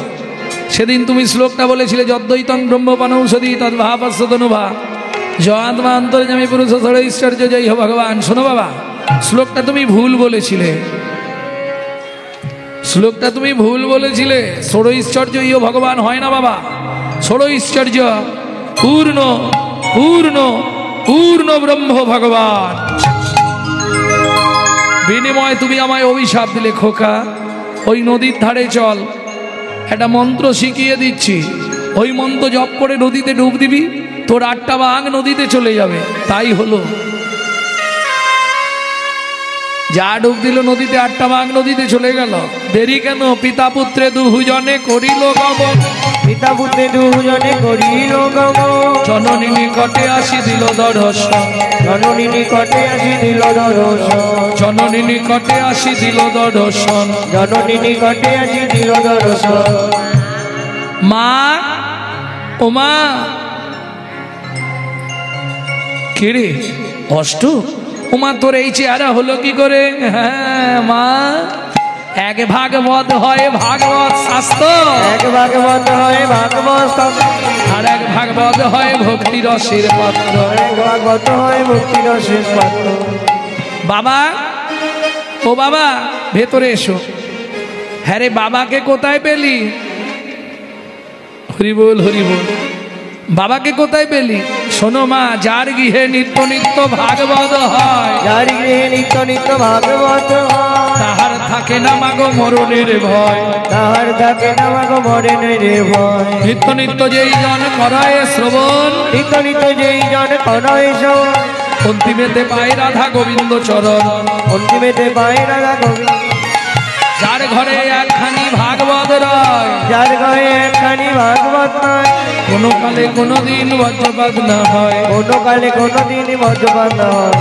A: সেদিন তুমি শ্লোকটা বলেছিলে, যদ্দৈতং ব্রহ্মপানৌষধি তদ্ভাবস্যতনুভা জয়াত্মা অন্তর্যামী পুরুষ ষড়ৈশ্বর্য জয় হ ভগবান। শোনো বাবা, শ্লোকটা তুমি ভুল বলেছিলে, শ্লোকটা তুমি ভুল বলেছিলে। ষড়ৈশ্বর্য ইহ ভগবান হয় না বাবা। ষড়ৈশ্বর্য পূর্ণ পূর্ণ পূর্ণ ব্রহ্ম ভগবান। বিনিময়ে তুমি আমায় অভিশাপ দিলে, খোকা ওই নদীর ধারে চল, একটা মন্ত্র শিখিয়ে দিচ্ছি, ওই মন্ত্র জপ করে নদীতে ডুব দিবি, তোর 8টা বাঘ নদীতে চলে যাবে। তাই হলো, যা ডুব দিল নদীতে 8টা বাঘ নদীতে চলে গেল। দেরি কেন? পিতা পুত্রে দুজনে করিল গমন,
B: পিতা পুত্রে দুজনে করিল গমন,
A: জননী নিকটে আসি দিল দর্শন,
B: জননী নিকটে আসি দিল দর্শন,
A: জননী নিকটে আসি দিল দর্শন,
B: জননী নিকটে আসি দিল দর্শন।
A: মা, ও মা। কিরে অষ্ট, ও মা তোর এই চেহারা হলো কি করে? হ্যাঁ মা, এক ভাগবত হয় ভাগবত শাস্ত্র,
B: এক ভাগবত হয় ভাগবত শাস্ত্র,
A: আর এক ভাগবত হয় ভক্তি রসের পাত্র,
B: এক ভাগবত হয় ভক্তি রসের পাত্র।
A: বাবা, ও বাবা ভেতরে এসো। হ্যাঁ রে, বাবাকে কোথায় পেলি? হরি বল, হরি বল। বাবাকে কোথায় পেলি? শোনো মা, যার গৃহে নিত্য নিত্য ভাগবত হয়,
B: যার গৃহে নিত্য নিত্য ভাগবত হয়,
A: তাহার থাকে না মাগো মরণের ভয়,
B: তাহার থাকে না মাগো মরণের ভয়।
A: নিত্য নিত্য যেই জন করায় শ্রবণ,
B: নিত্য নিত্য যেই জন করায় শ্রবণ,
A: অন্তিমেতে পায় রাধা গোবিন্দ চরণ,
B: অন্তিমেতে পায় রাধা গোবিন্দ।
A: যার ঘরে একখানি ভাগবত রয়,
B: যার ঘরে একখানি ভাগবত নয়,
A: কোনো কালে কোনো দিন বজ্রপাত না হয়,
B: কোনো কালে কোনো দিন বজ্রপাত না হয়।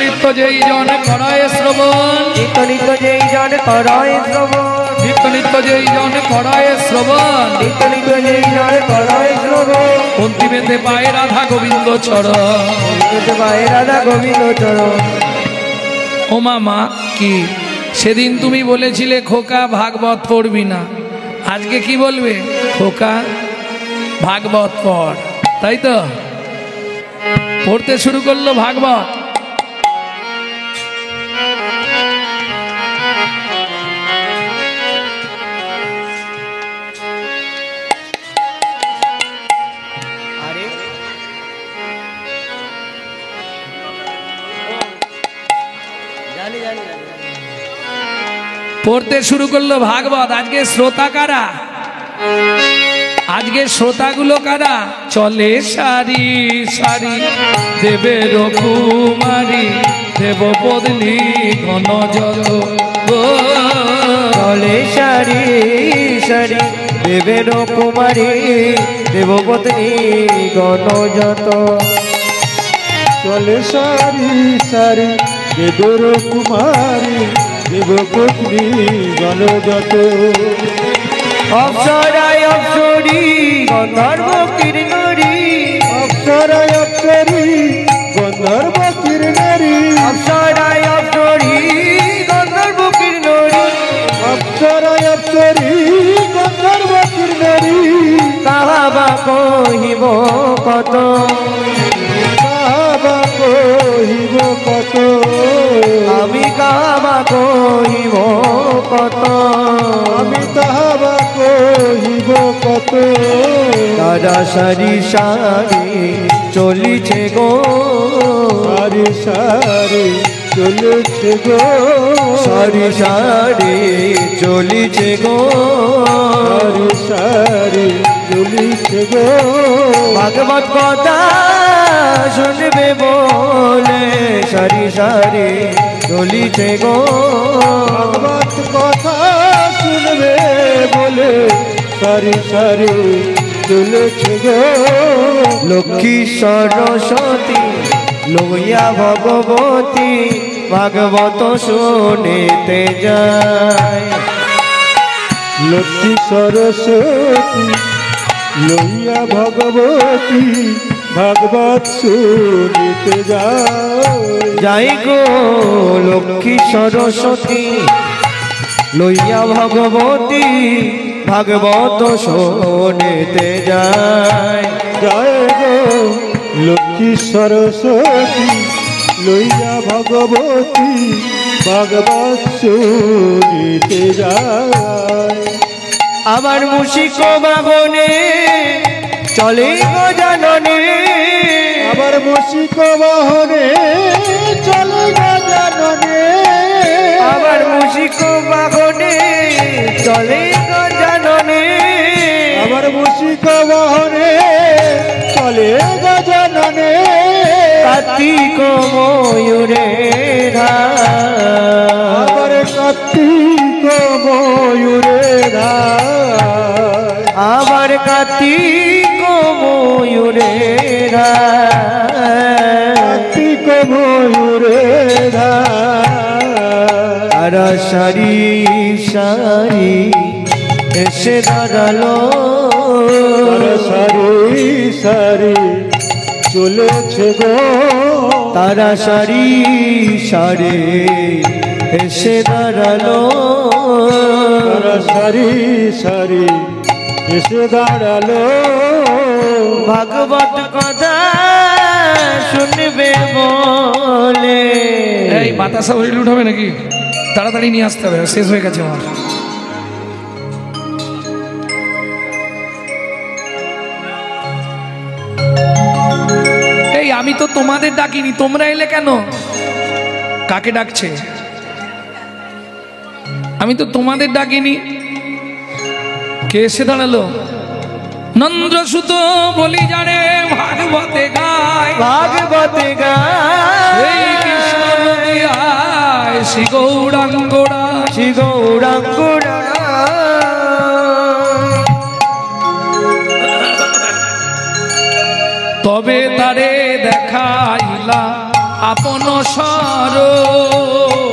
A: নিত্য যেই জন করায় শ্রবণ,
B: নিত্য নিত্য যেই জন করায় শ্রবণ,
A: নিত্য নিত্য যেই জন করায় শ্রবণ,
B: নিত্য নিত্য যেই জন করায় শ্রবণ,
A: অন্তিমেতে পায় রাধা গোবিন্দ চরণ,
B: অন্তিমেতে পায় রাধা গোবিন্দ চরণ।
A: ও মামা, কি সেদিন তুমি বলেছিলে খোকা ভাগবত পড়বি না, আজকে কি বলবে? খোকা ভাগবত পড়, তাই তো? পড়তে শুরু করলো ভাগবত। পড়তে শুরু করলো ভাগবত। আজকে শ্রোতা কারা? আজকে শ্রোতাগুলো কারা? চলে সারি সারি দেবের কুমারী দেব বদলি ঘন জগ,
B: চলে সারি সারি দেবের কুমারী দেবপত্নী গণযত, চলে সারি সারি দেবের কুমারী দেবপত্নী গণযত। অপ্সরায় অপ্সরী গন্ধর্ব কিরণরী, অপ্সরায় অপ্সরী গন্ধর্ব কিরণরী, অপ্সরায় অপ্সরী গন্ধর্ব কিরণরী, অপ্সরায় অপ্সরী গন্ধর্ব কিরণরী। কাহাবা কহিব কত, কাহাবা কহিব কত, আমি কাহাবা কহিব কত, আমি কাহাবা কহিব কত। তারা সারি সারি চলিছে গো, সারি সারি চলেছে গো, সারি সারি চলিছে গো, সারি সারি চলিছে গো। ভাগবত কথা শুনবে বলে সারি সারি চলিছে গো, ভাগবত কথা শুনবে বলে সারি সারি চলেছে গো। লক্ষ্মী সরস্বতী লইয়া ভগবতী ভাগবত শুনিতে যায়, লক্ষ্মী সরস্বতী লইয়া ভগবতী ভাগবত শুনিতে যায়, যাই গো লক্ষ্মী সরস্বতী লইয়া ভগবতী ভাগবত শুনিতে যায়, যায় গো লক্ষ্মী সরস্বতী লইয়া ভগবতী ভাগবত শুনিতে যায়। আবার মুশিক বাহনে চলে গজাননে, আবার মুশিক বাহনে চলে গজাননে, আবার মুশিক বাহনে চলে গজাননে, আবার মুশিক বাহনে চলে গজাননে। কার্তিক ময়ূরে আবার কার্তিক ময়ূরে আবার কার্তিক ময়ূরে কার্তিক ময়ূরে তারা সারি সারি এসে দাঁড়ালো, তারা সারি সারি চলেছে গো, তারা সারি সারি এসে দাঁড়ালো, তারা সারি সারি এসে দাঁড়ালো। ভাগবত কথা শুনবে বলে।
A: এই বাতাসা হরিল উঠাবে নাকি? তাড়াতাড়ি নিয়ে আসতে হবে, শেষ হয়ে গেছে আমার। এই আমি তো তোমাদের ডাকিনি, তোমরা এলে কেন? কাকে ডাকছে? আমি তো তোমাদের ডাকিনি। কে এসে দাঁড়ালো? নন্দ্রসুত বলি জানে ভাগবতে গায়,
B: ভাগবতে গায়
A: কৃষ্ণ নদী আয় শ্রী গৌরাঙ্গরা,
B: শ্রী গৌরাঙ্গরা।
A: তবে তারে দেখাইলা আপন সর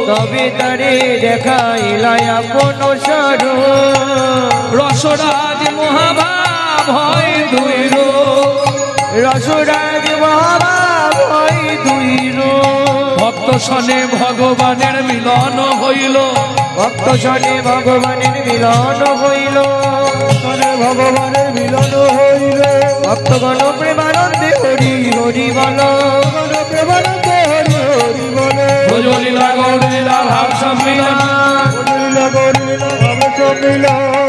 B: তবে তারে দেখাইলাই আপন সর
A: রসরাজ মহাভাব হয় দুই
B: রসরাজ মহাভাব হয় দুই
A: ভক্ত সনে ভগবানের মিলন হইল
B: ভক্ত সনে ভগবানের মিলন হইল ভগবানের মিলন হইল ভক্তগণ প্রেমানন্দে হরি হরি বল প্রেমানন্দে হরি হরি বল
A: ব্রজলীলা গৌরলীলা ভাব সম্মিলন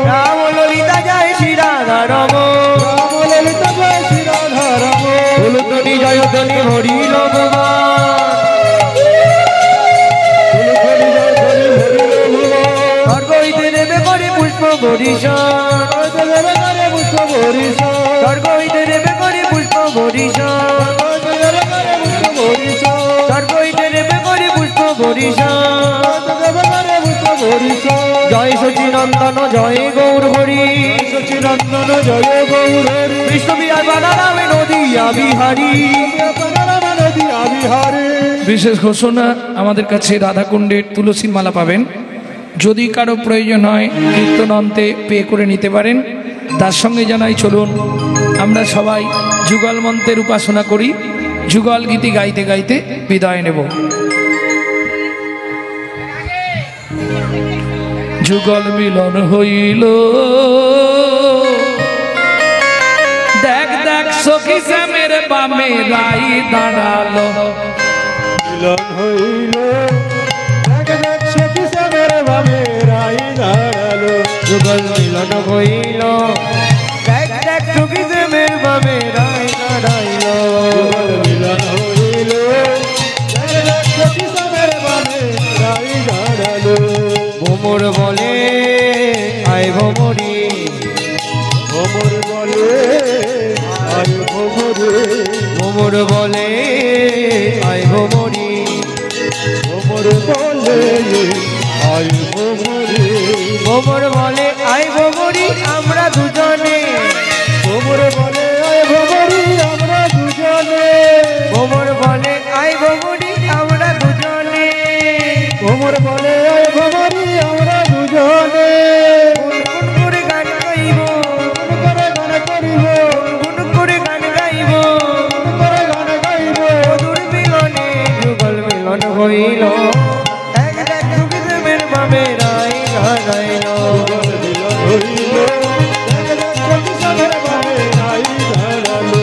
B: রাম ললিতা জয় শ্রী রাধা রম রাম ললিতা জয় শ্রী রাধা রম ফুলতনি জয়তনি হরিল স্বর্গ হইতে নেবে করে পুষ্প বরিশন স্বর্গ হইতে নেবে করে পুষ্প বরিশন স্বর্গ হইতে নেবে করে পুষ্প বরিশন জয় সচিনন্দন জয় গৌর হরি সচিনন্দন জয় গৌর হরি বিষ্ণু বিহার বানারামে নদিয়া বিহারী নদিয়া বিহারী
A: বিশেষ ঘোষণা, আমাদের কাছে রাধাকুণ্ডের তুলসীর মালা পাবেন। যদি কারো প্রয়োজন হয় কীর্তন অন্তে পে করে নিতে পারেন। তার সঙ্গে জানাই চলুন আমরা সবাই যুগল মন্ত্রের উপাসনা করি, যুগল গীতি গাইতে গাইতে বিদায় নেব। যুগল মিলন হইল দেখ দেখ সখী শ্যামের বামে রাই দাঁড়ালো
B: মিলন হইল সখী শ্যামের বামে রাই দাঁড়ালো যুগল মিলন হইল দেখ দেখ সখী শ্যামের বামে রাই দাঁড়াইল যুগল মিলন হইল দেখ দেখ সখী শ্যামের বামে রাই দাঁড়ালো ভোমর বলে আয় ভোমরি ভোমর বলে আয় ভোমরে ভোমর বলে আয় ভোমরি ভোমর বলে আয় ভোমরে ভোমর বলে আয় ভোমরি আমরা দুজনে ভোমর বলে আয় ভোমরি আমরা দুজনে ভোমর বলে আয় ভোমরি আমরা দুজনে ভোমর বলে আয় ভোমরি আমরা দুজনে গুনগুন করে গান গাইব গুনগুন করে গান করিব গুনগুন করে গান গাইব গুনগুন করে গান গাইব মধুর মিলনে যুগল মিলন হইল এক এক যুগে দেবের বামে রাই দাঁড়াইল যুগল মিলন হইল এক এক যুগে দেবের বামে রাই দাঁড়ালো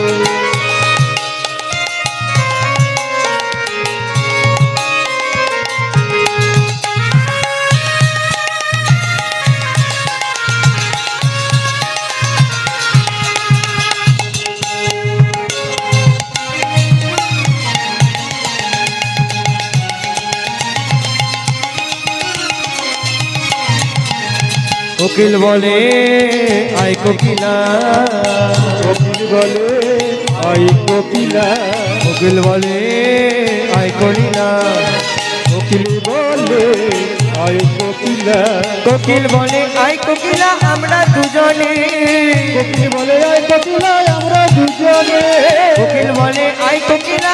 B: কোকিল বলে আই কোকিলা কোকিল বলে আই কোকিলা কোকিল বলে আই কোকিলা কোকিল বলে আই কোকিলা কোকিল বলে আই কোকিলা আমরা দুজনে কোকিল বলে আই কোকিলা আমরা দুজনে কোকিল বলে আই কোকিলা